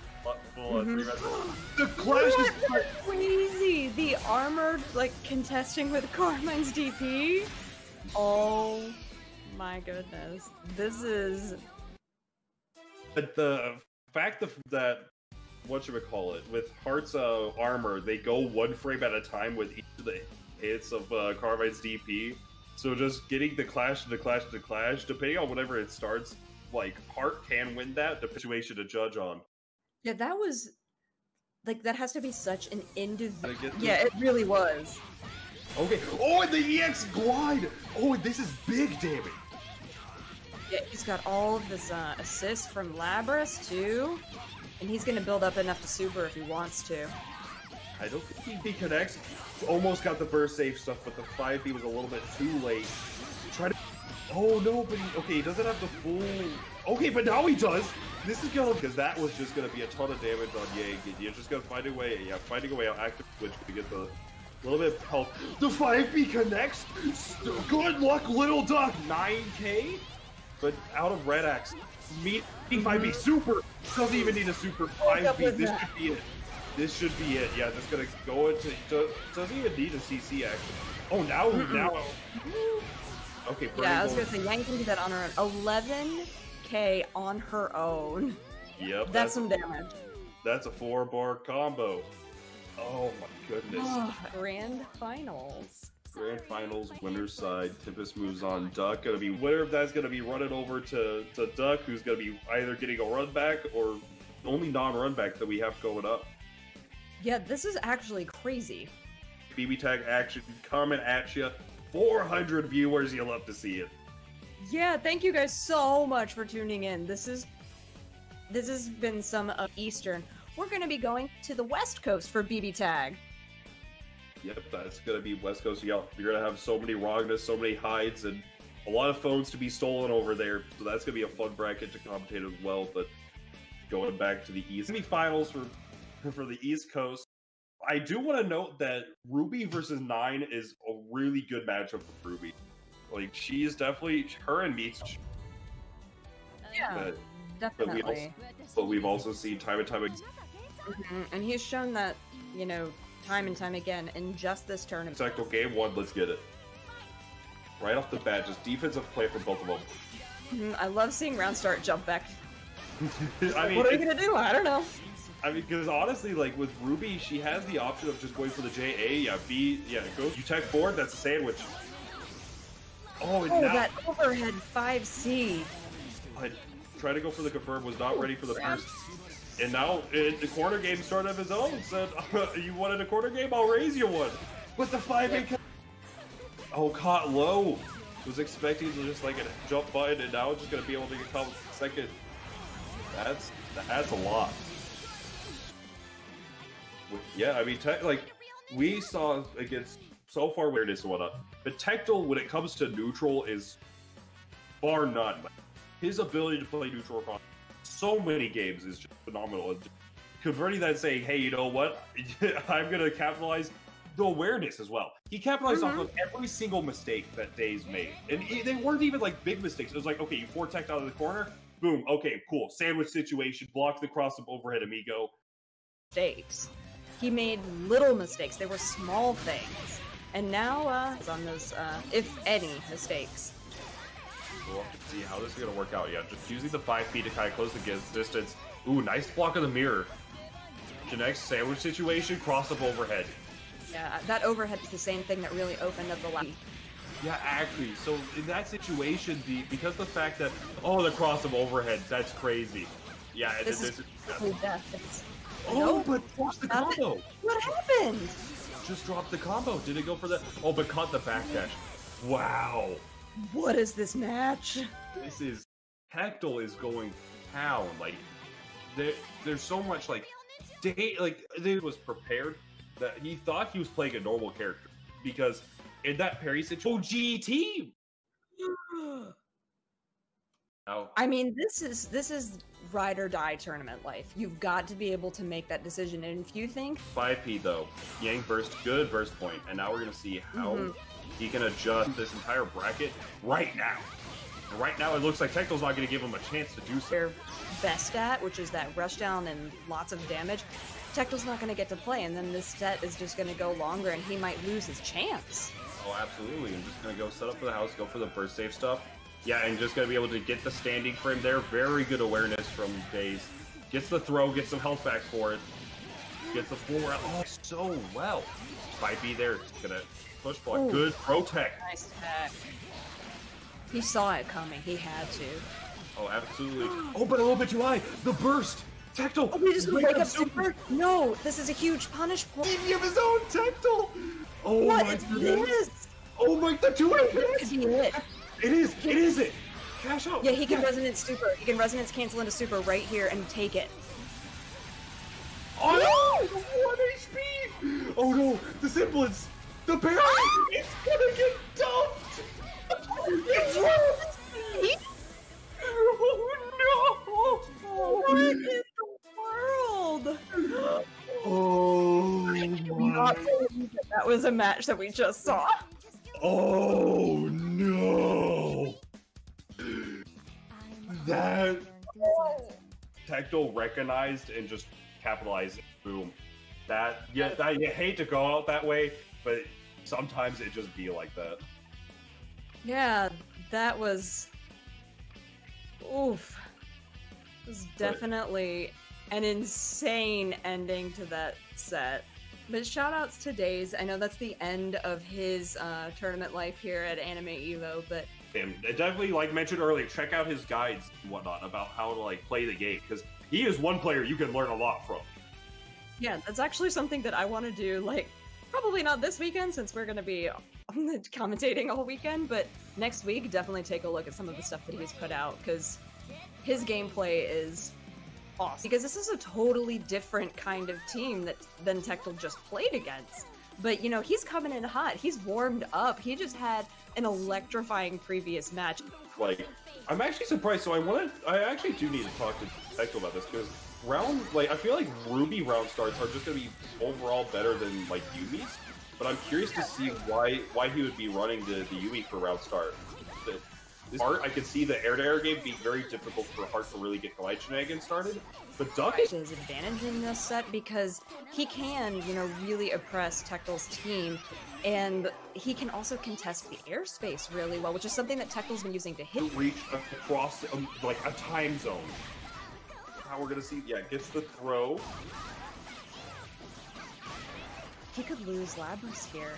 the clash is crazy. The armored contesting with Carmine's DP. Oh my goodness, this is. But the fact that whatchamacallit, with Heart's armor, they go 1 frame at a time with each of the hits of Carmine's DP. So just getting the clash, depending on whatever it starts, like Heart can win that. The situation to judge on. Yeah, that was like that has to be such an individual. Yeah, it really was. Okay. Oh, and the EX glide. Oh, and this is big damage. Yeah, he's got all of this assists from Labras too, and he's gonna build up enough to super if he wants to. I don't think he connects. Almost got the burst safe stuff, but the 5B was a little bit too late. Try to. Oh no, but he doesn't have the full. Okay, but now he does. This is gonna, because that was just gonna be a ton of damage on Yang. You're just gonna find a way. Yeah, finding a way out active switch to get the little bit of health. The 5B connects. Good luck, little duck. 9K, but out of Red Axe. Me 5B super doesn't even need a super 5B. This should be it. This should be it. Yeah, just gonna go into. Doesn't even need a CC actually. Oh, now. Okay. Yeah, I was gonna say Yang can do that on her own. 11K on her own. Yep. That's some damage. That's a 4-bar combo. Oh my goodness. Grand finals. Grand finals, winner's side. Tempest moves on. Duck gonna be winner of that's gonna be running over to Duck, who's gonna be either getting a run back or only non-run back that we have going up. Yeah, this is actually crazy. BB Tag action coming at you. 400 viewers, you'll love to see it. Yeah, thank you guys so much for tuning in. This has been some Eastern. We're gonna be going to the West Coast for BB Tag. Yep, that's gonna be West Coast. Yeah, you're gonna have so many Rognus, so many hides, and a lot of phones to be stolen over there. So that's gonna be a fun bracket to commentate as well. But going back to the East, semi-finals for the East Coast. I do want to note that Ruby versus Nine is a really good matchup for Ruby. Like, she is definitely, her and Meats. Yeah, definitely. But we've also seen time and time again. And he's shown that, you know, time and time again in just this tournament. Sector game 1, let's get it. Right off the bat, just defensive play for both of them. I love seeing round start jump back. I mean, what are you gonna do? I don't know. I mean, because honestly, like with Ruby, she has the option of just going for the JA, yeah, B, yeah, go. You tech forward, that's a sandwich. Oh, and now, that overhead 5C. But try to go for the confirm, was not ready for the first. And now, the corner game started of his own, said, you wanted a corner game? I'll raise you one. But the 5A, oh, caught low. Was expecting to just like a jump button, and now it's just going to be able to get caught second. That's a lot. Yeah, I mean, like, we saw against, so far, weirdness and whatnot, but Tectal, when it comes to neutral, is bar none. His ability to play neutral across so many games is just phenomenal. And converting that and saying, hey, you know what, I'm going to capitalize the awareness as well. He capitalized off of every single mistake that Days made. And they weren't even, like, big mistakes. It was like, okay, you 4-teched out of the corner, boom, okay, cool. Sandwich situation, block the cross-up overhead, amigo. Mistakes. He made little mistakes. They were small things. And now, he's on those, if any, mistakes. We'll have to see how this is going to work out. Yeah, just using the 5 feet to kind of close the distance. Ooh, nice block of the mirror. The next sandwich situation, cross-up overhead. Yeah, that overhead is the same thing that really opened up the lap. Yeah, actually. So in that situation, because the fact that, oh, the cross-up overhead, that's crazy. Yeah, this is death. Oh, no, but dropped the combo. What happened? Just dropped the combo. Did it go for that? Oh, but caught the backdash. Wow. What is this match? This is... Tectal is going down. Like, there's so much, like... They was prepared that he thought he was playing a normal character. Because in that parry situation... OG team! I mean, this is ride or die tournament life. You've got to be able to make that decision, and if you think 5P though, Yang burst, good burst point, and now we're gonna see how he can adjust this entire bracket right now. And right now, it looks like Tectal's not gonna give him a chance to do so. Their best stat, which is that rush down and lots of damage, Tectal's not gonna get to play, and then this set is just gonna go longer, and he might lose his chance. Oh, absolutely. I'm just gonna go set up for the house, go for the burst save stuff. Yeah, and just going to be able to get the standing frame there. Very good awareness from Days. Gets the throw, gets some health back for it. Gets the 4 out. Oh, so well. Might be there. Gonna push block. Ooh. Good protect. Nice tech. He saw it coming. He had to. Oh, absolutely. Oh, but a little bit too high. The burst. Tectile. Oh, we just wake up super. No, this is a huge punish point. He of his own Tectile. Oh What my is goodness. this? Oh my, the two Could be it. It is. It is it. Cash out. Yeah, he can resonance super. He can resonance cancel into super right here and take it. Oh no! 1 HP! Oh no! The semblance! The parry! It's gonna get dumped! It's Oh no! What in the world? Oh Not believe that was a match that we just saw. Oh no! That Tectile recognized and just capitalized. Boom. That you hate to go out that way, but sometimes it just be like that. Yeah, that was. Oof. It was definitely an insane ending to that set. But shoutouts to Days. I know that's the end of his tournament life here at Anime Evo, but And definitely, like mentioned earlier, check out his guides and whatnot about how to like play the game, because he is one player you can learn a lot from. yeah, that's actually something that I want to do, like, probably not this weekend since we're going to be commentating all weekend, but next week, definitely take a look at some of the stuff that he's put out, because his gameplay is awesome. Because this is a totally different kind of team than Tectile just played against. But, you know, he's coming in hot. He's warmed up. He just had an electrifying previous match. Like, I'm actually surprised. So I actually do need to talk to Tectile about this, because I feel like Ruby round starts are just going to be overall better than like Yumi's. But I'm curious to see why he would be running the Yumi for round start. This Heart, I could see the air-to-air game being very difficult for Heart to really get Glide Shenanigans started. But Duck is his advantage in this set because he can, you know, really oppress Tectile's team, and he can also contest the airspace really well, which is something that Tectile's been using to hit. Reach across like a time zone. How we're gonna see? Yeah, gets the throw. He could lose Labrys here.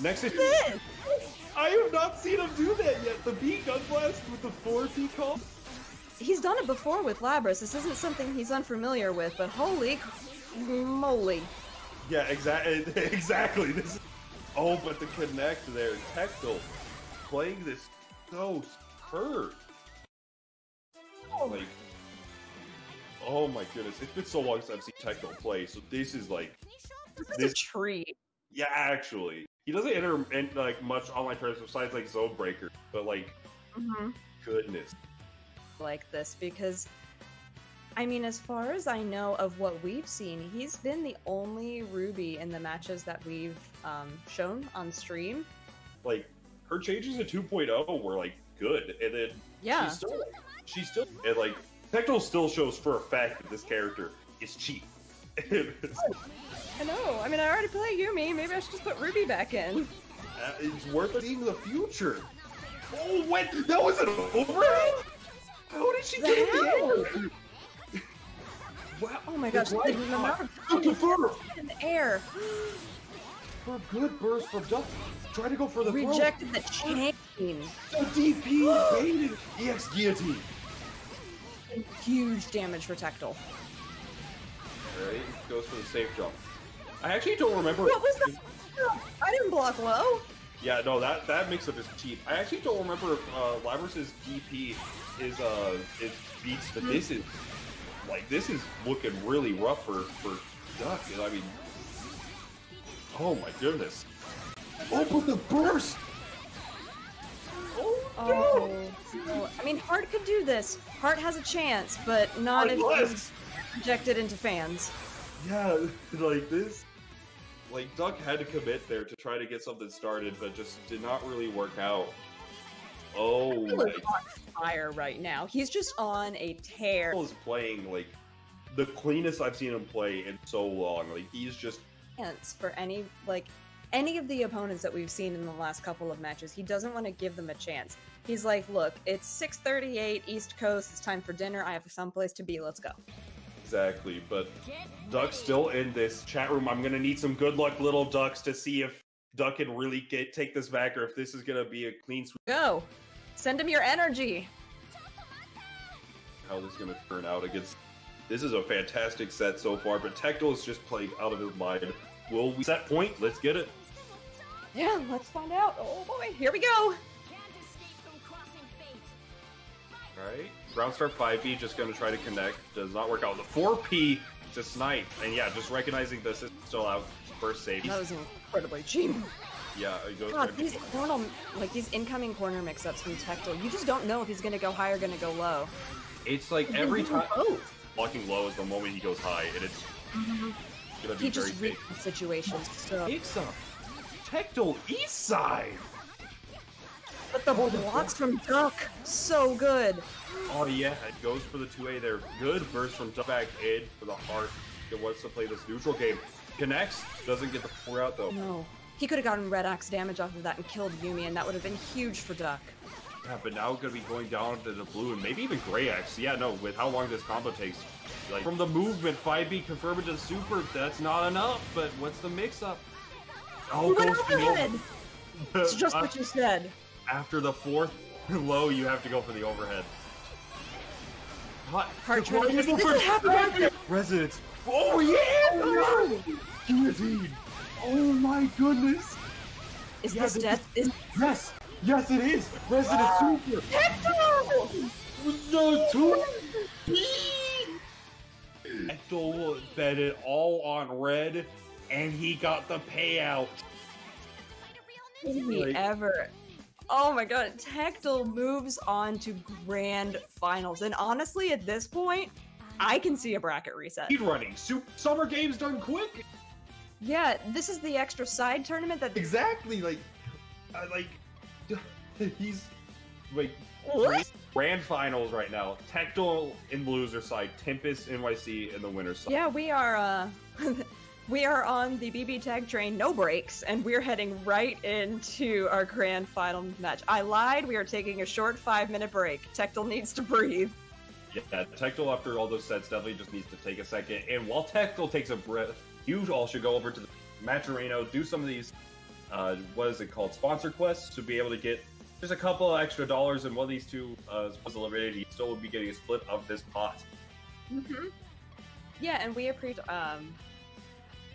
Next is I have not seen him do that yet. The B gun blast with the 4P call. He's done it before with Labrys. This isn't something he's unfamiliar with, but holy moly. Yeah, exactly. This. Oh, but the connect there, Tectile playing this so superb. Like, oh my goodness, it's been so long since I've seen Tectile play. So this is like this is a treat. Yeah, actually, he doesn't enter in, like much online tournaments besides like Zone Breaker, but like, goodness, like this because, I mean, as far as I know of what we've seen, he's been the only Ruby in the matches that we've shown on stream. Like, her changes in 2.0 were like good, and then yeah, she's still, and like Tectile still shows for a fact that this character is cheap. I know. I mean, I already play Yumi. Maybe I should just put Ruby back in. It's worth seeing the future. Oh, what? That was an overhead? How did she get in the air? Wow. Oh my gosh. The amount of in the air. For a good burst from Duck. Try to go for the rejected the chain. The DP baited EX Guillotine. Huge damage for Tectile. Alright, goes for the safe jump. I actually don't remember. What was that? I didn't block low. Yeah, no, that mix-up is cheap. I actually don't remember if Labrys' DP is beats, but this is looking really rough for Duck. I mean, oh my goodness. Oh, but the burst! Oh, no. I mean, Heart could do this. Heart has a chance, but not if he's projected into fans. Yeah, like this. Like, Duck had to commit there to try to get something started, but just did not really work out. Oh my. He's on fire right now. He's just on a tear. He's playing, like, the cleanest I've seen him play in so long. Like, he's just... For any of the opponents that we've seen in the last couple of matches, he doesn't want to give them a chance. He's like, look, it's 6:38 East Coast, it's time for dinner, I have someplace to be, let's go. Exactly, but Duck's still in this chat room. I'm gonna need some good luck, little Ducks, to see if Duck can really take this back, or if this is gonna be a clean sweep. Go! Send him your energy! How this is gonna turn out against... This is a fantastic set so far, but Tectel is just playing out of his mind. Will we set point? Let's get it. Yeah, let's find out. Oh boy, here we go! Alright, ground start 5B, just gonna try to connect. Does not work out. The 4P to snipe, and yeah, just recognizing this is still out. First save. That was incredibly cheap. Yeah, it goes God, these these incoming corner mix-ups from Tectel, you just don't know if he's gonna go high or gonna go low. It's like every time blocking low is the moment he goes high, and it's gonna be He very just big. reads the situation. So. It's a Tectel east side. But the blocks from Duck, so good. Oh yeah, it goes for the 2A there. Good burst from Duck back in for the heart. It wants to play this neutral game. Connects, doesn't get the 4 out though. No. He could have gotten Red Axe damage off of that and killed Yumi, and that would have been huge for Duck. Yeah, but now gonna be going down to the blue and maybe even Gray Axe. Yeah, no, with how long this combo takes. Like from the movement, 5B confirming to the super, that's not enough, but what's the mix up? Oh, goes for the overhead! It's just what you said. After the 4th low, you have to go for the overhead. Heart trade. Resonance. Oh yeah! Guillotine. Oh my goodness. Is this death? Yes! Yes, it is! Resident Super! Tectel! The 2B! Tectel bet it all on red, and he got the payout. Did we ever? Oh my god, Tectel moves on to grand finals, and honestly, at this point, I can see a bracket reset. Speed running. Summer games done quick. Yeah, this is the extra side tournament that Exactly. He's like what? Grand finals right now. Tectel in the loser side, Tempest NYC in the winner side. Yeah, we are we are on the BB tag train, no breaks, and we're heading right into our grand final match. I lied, we are taking a short 5-minute break. Tectel needs to breathe. Yeah, Tectel after all those sets definitely just needs to take a second. And while Tectel takes a breath, you all should go over to the Match Arena, do some of these, what is it called, sponsor quests, to be able to get just a couple of extra dollars, and one of these two was eliminated, you still would be getting a split of this pot. Mm-hmm. Yeah, and we appreciate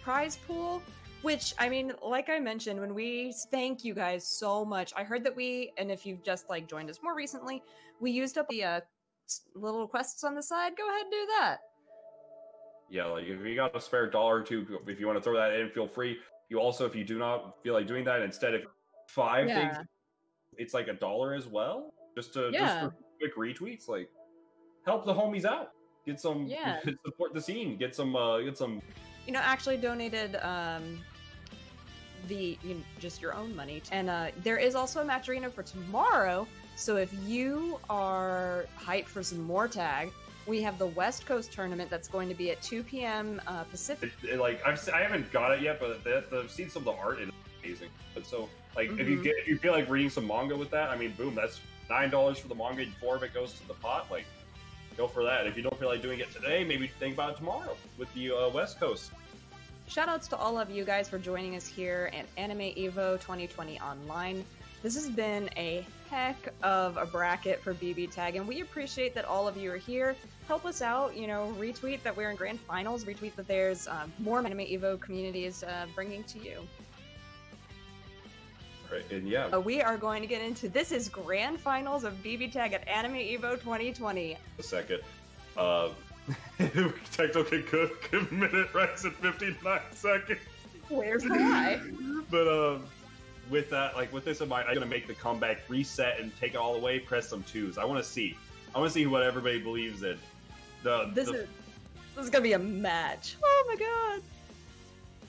prize pool, which, I mean, like I mentioned, when we thank you guys so much. I heard that and if you've just like joined us more recently, we used up the little quests on the side. Go ahead and do that. Yeah, like if you got a spare dollar or two, if you want to throw that in, feel free. You also, if you do not feel like doing that, instead of 5 things, it's like $1 as well, just for quick retweets. Like, help the homies out. Get some support the scene. Get some. You know, actually donated just your own money, and there is also a match arena for tomorrow. So if you are hyped for some more tag, we have the West Coast tournament that's going to be at 2 p.m. Pacific. I haven't got it yet, but I've seen some of the art. It's amazing. But so like if you feel like reading some manga with that, I mean, boom, that's $9 for the manga. 4 of it goes to the pot. Like, go for that. If you don't feel like doing it today, maybe think about it tomorrow with the West Coast. Shoutouts to all of you guys for joining us here at Anime Evo 2020 Online. This has been a heck of a bracket for BB Tag, and we appreciate that all of you are here. Help us out, retweet that we're in grand finals, retweet that there's more Anime Evo communities bringing to you. Right, and yeah. We are going to get into this is grand finals of BB Tag at Anime Evo 2020. A second. Tectel can cook a minute rise in 59 seconds. Where's the lie? But with that, like with this in mind, I'm gonna make the comeback, reset, and take it all away. Press some 2s. I want to see what everybody believes in. This is gonna be a match. Oh my god.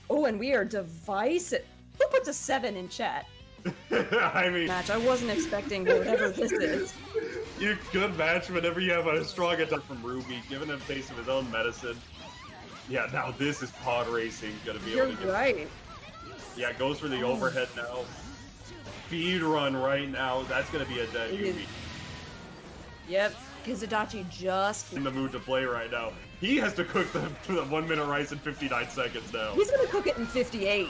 Oh, and we are divisive. Who puts a 7 in chat? I mean, match. I wasn't expecting whatever this is. You good match whenever you have a strong attack from Ruby, giving him a taste of his own medicine. Yeah, now this is pod racing. Gonna be able to get. Right. Yeah, goes for the overhead now. Speed run right now. That's gonna be a dead Yubi. Yep, Kizudachi just in the mood to play right now. He has to cook the 1 minute rice in 59 seconds now. He's gonna cook it in 58.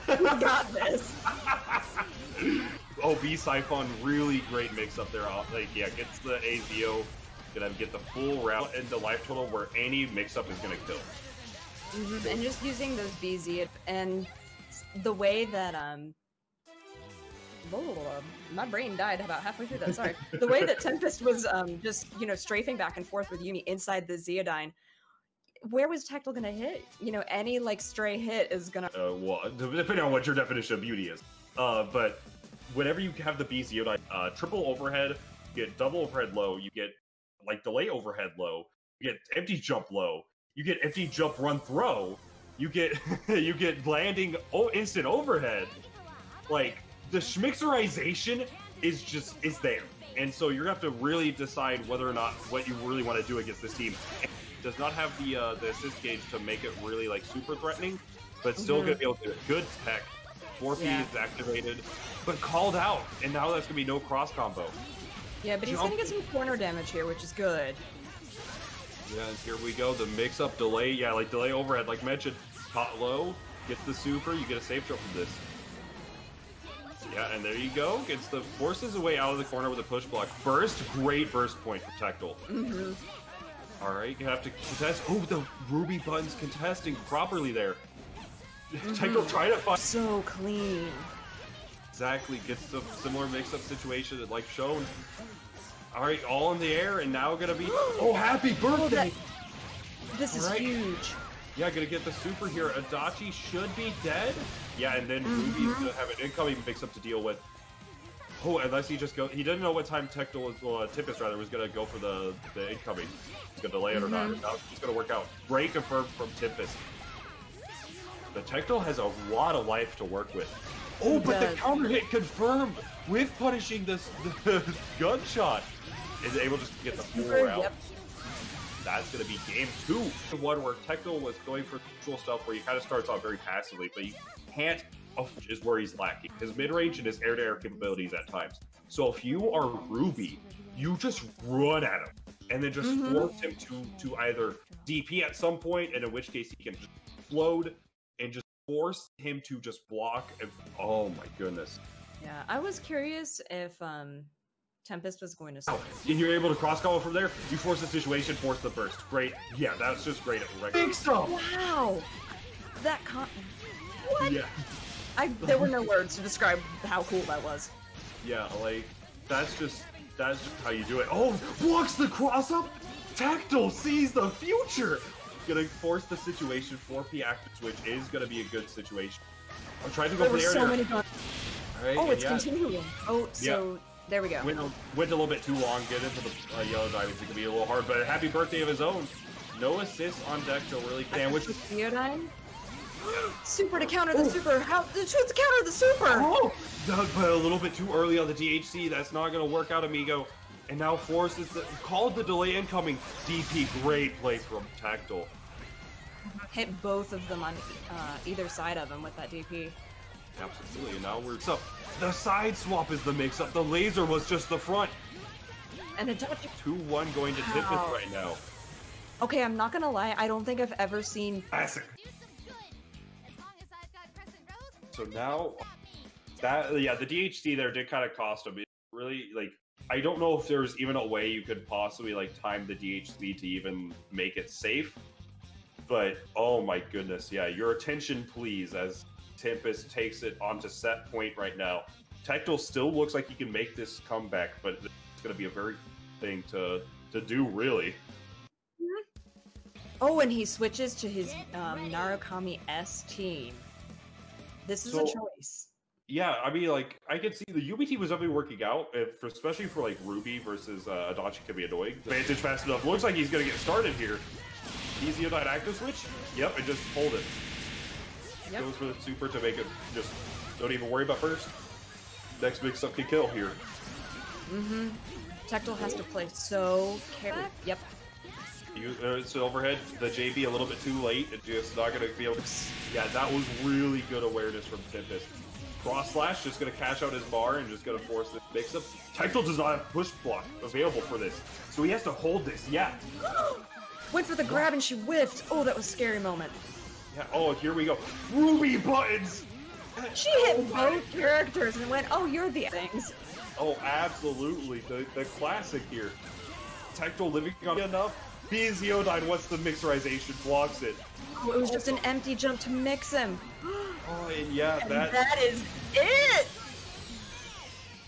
We got this. Oh, B-Siphon, really great mix up there. Like, yeah, gets the AZO, gonna get the full route into life total where any mix-up is gonna kill. And just using those BZ and the way that my brain died about halfway through that. Sorry. The way that Tempest was just strafing back and forth with Yuumi inside the Zeodyne. Where was Tectel gonna hit? Any like stray hit is gonna. Well, depending on what your definition of beauty is. But whenever you have the B Zeodyne, triple overhead, you get double overhead low, you get like delay overhead low, you get empty jump low, you get empty jump run throw, you get you get landing instant overhead. Like the schmixerization is there. And so you're gonna have to really decide whether or not what you really want to do against this team. It does not have the assist gauge to make it really like super threatening, but still gonna be able to do it. Good tech. 4P is activated, but called out, and now that's gonna be no cross combo. Yeah, but he's gonna get some corner damage here, which is good. Yeah, and here we go. The mix-up delay, yeah, like delay overhead, like mentioned. Caught low, gets the super, you get a safe jump from this. Yeah, and there you go. Gets the forces away out of the corner with a push block. Burst, great burst point for Tectel. All right, you have to contest. Oh, the Ruby buttons contesting properly there. Tectel trying to find. So clean. Exactly, gets the similar mix-up situation like shown. All right, all in the air, and now gonna be. Oh, happy birthday! This is huge. Yeah, gonna get the super here. Adachi should be dead. Yeah, and then Ruby's gonna have an incoming mix-up to deal with. Oh, unless he just go. He didn't know what time Tectel was, Tempest rather, was gonna go for the incoming. He's gonna delay it or not. Now it's gonna work out. Great confirmed from Tempest. The Tectel has a lot of life to work with. Oh, but the counter hit confirmed with punishing the gunshot. Is able just to get the full round. That's going to be game 2. The one where Tectel was going for usual stuff where he kind of starts off very passively, but you can't, is where he's lacking. His mid-range and his air-to-air capabilities at times. So if you are Ruby, you just run at him and then just force him to either DP at some point, and in which case he can just explode and just force him to just block. And, oh my goodness. Yeah, I was curious if Tempest was going to. And you're able to cross combo from there. You force the situation, force the burst. Great. Yeah, that's just great. Big stuff. Wow. That what? Yeah. There were no words to describe how cool that was. Yeah, like that's just how you do it. Oh, blocks the cross up. Tectel sees the future. Gonna force the situation. 4P active switch is gonna be a good situation. I'm trying to go for the air. So many guns. Right, oh, it's continuing. Oh, so. There we go. Went a little bit too long. Get into the yellow diamonds. It could be a little hard, but a happy birthday of his own. No assists on deck to really sandwich. Zeodyne? Super to counter the super. How to counter the super? Oh, but a little bit too early on the DHC. That's not going to work out, amigo. And now forces called the delay incoming. DP, great play from Tectel. Hit both of them on either side of him with that DP. Absolutely, and now we're so the side swap is the mix-up. The laser was just the front. And a 2-1 going to Tempest right now. Okay, I'm not gonna lie. I don't think I've ever seen classic. So now that the DHC there did kind of cost him. It really, like, I don't know if there's even a way you could possibly like time the DHC to even make it safe. But oh my goodness, yeah, your attention please as Tempest takes it onto set point right now. Tectel still looks like he can make this comeback, but it's going to be a very thing to do, really. Oh, and he switches to his Narukami S team. This is a choice. Yeah, I mean, like, I could see the Yuumi team was definitely working out, especially for, like, Ruby versus Adachi could be annoying. Advantage fast enough. Looks like he's going to get started here. Easy Unite active switch? Yep, and just hold it. Goes for the super to make it just don't even worry about first. Next mix-up can kill here. Tectel has to play so carefully. Yep. It's overhead. The JB a little bit too late. It's just not going to be able to. Yeah, that was really good awareness from Tempest. Cross slash just going to cash out his bar and just going to force this mix-up. Tectel does not have push block available for this, so he has to hold this. Yeah. Went for the grab and she whiffed. Oh, that was a scary moment. Yeah. Oh, here we go. Ruby buttons. She hit both characters and went, "Oh, you're the things." Oh, absolutely. The classic here. Tectile living on enough. Bziodine, what's the mixerization? Blocks it. Oh, it was just an empty jump to mix him. Oh, and yeah, and that is it!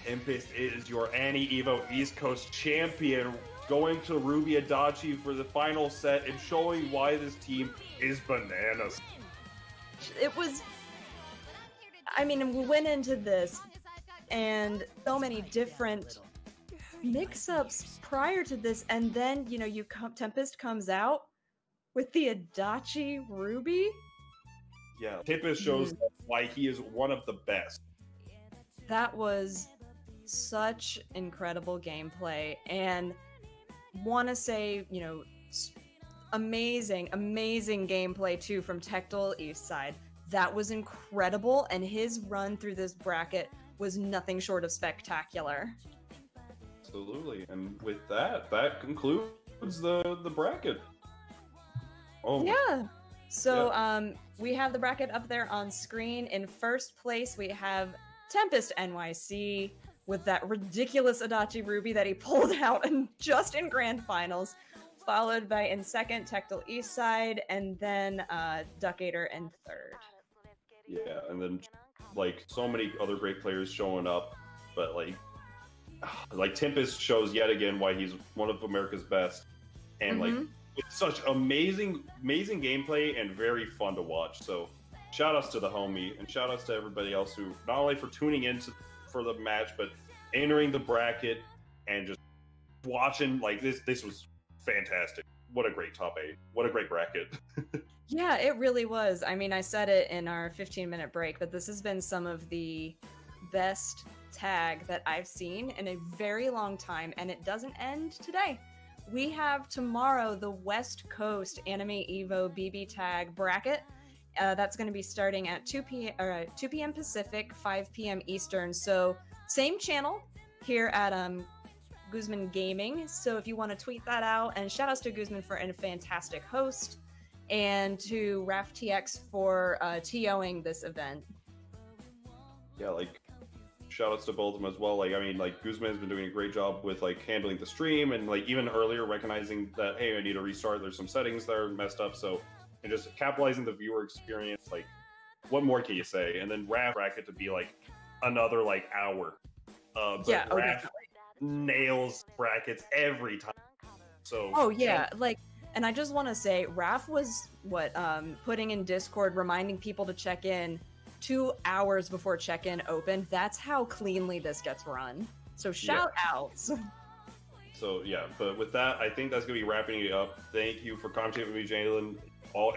Tempest is your Annie Evo East Coast champion, going to Ruby Adachi for the final set and showing why this team is bananas. It was... I mean, we went into this, and so many different mix-ups prior to this, and then, you know, Tempest comes out with the Adachi Ruby. Yeah, Tempest shows why he is one of the best. That was such incredible gameplay, and want to say, you know, amazing gameplay too from Tectile East Side. That was incredible, and his run through this bracket was nothing short of spectacular. Absolutely, and with that concludes the bracket. Oh yeah. So we have the bracket up there on screen. In first place, we have Tempest NYC with that ridiculous Adachi Ruby that he pulled out just in grand finals, followed by in second Tectile East Side, and then Duckator in third. Yeah, and then like so many other great players showing up, but like Tempest shows yet again why he's one of America's best, and like it's such amazing gameplay and very fun to watch. So shout outs to the homie, and shout outs to everybody else who not only for tuning in for the match, but entering the bracket and just watching. Like this was fantastic. What a great top 8. What a great bracket. Yeah, it really was. I mean, I said it in our 15-minute break, but this has been some of the best tag that I've seen in a very long time, and it doesn't end today. We have tomorrow the West Coast Anime Evo BB tag bracket. That's going to be starting at 2 p.m. Pacific, 5 p.m. Eastern. So same channel here at Guzman Gaming. So if you want to tweet that out, and shout outs to Guzman for a fantastic host, and to RafTX for TOing this event. Yeah, like shout outs to both of them as well. Like, I mean, like Guzman has been doing a great job with like handling the stream, and like even earlier recognizing that, hey, I need to restart. There's some settings that are messed up. So, and just capitalizing the viewer experience. Like, what more can you say? And then Raf bracket to be like another like hour. But yeah, Raf nails brackets every time. So. Oh yeah, like. And I just want to say, Raf was putting in Discord, reminding people to check in 2 hours before check-in opened. That's how cleanly this gets run. So shout outs. So yeah, but with that, I think that's gonna be wrapping it up. Thank you for commentating with me, Jalen,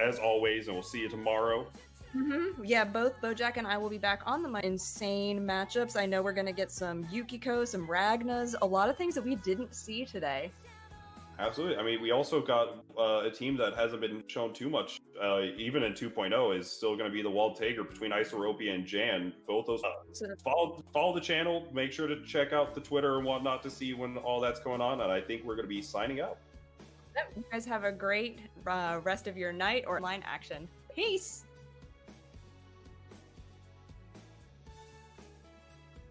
as always, and we'll see you tomorrow. Yeah, both Bojack and I will be back on the insane matchups. I know we're gonna get some Yukiko, some Ragnas, a lot of things that we didn't see today. Absolutely. I mean, we also got a team that hasn't been shown too much, even in 2.0, is still going to be the Wild Tiger between Isoropia and Jan. Both those. Follow the channel. Make sure to check out the Twitter and whatnot to see when all that's going on. And I think we're going to be signing out. You guys have a great rest of your night or line action. Peace.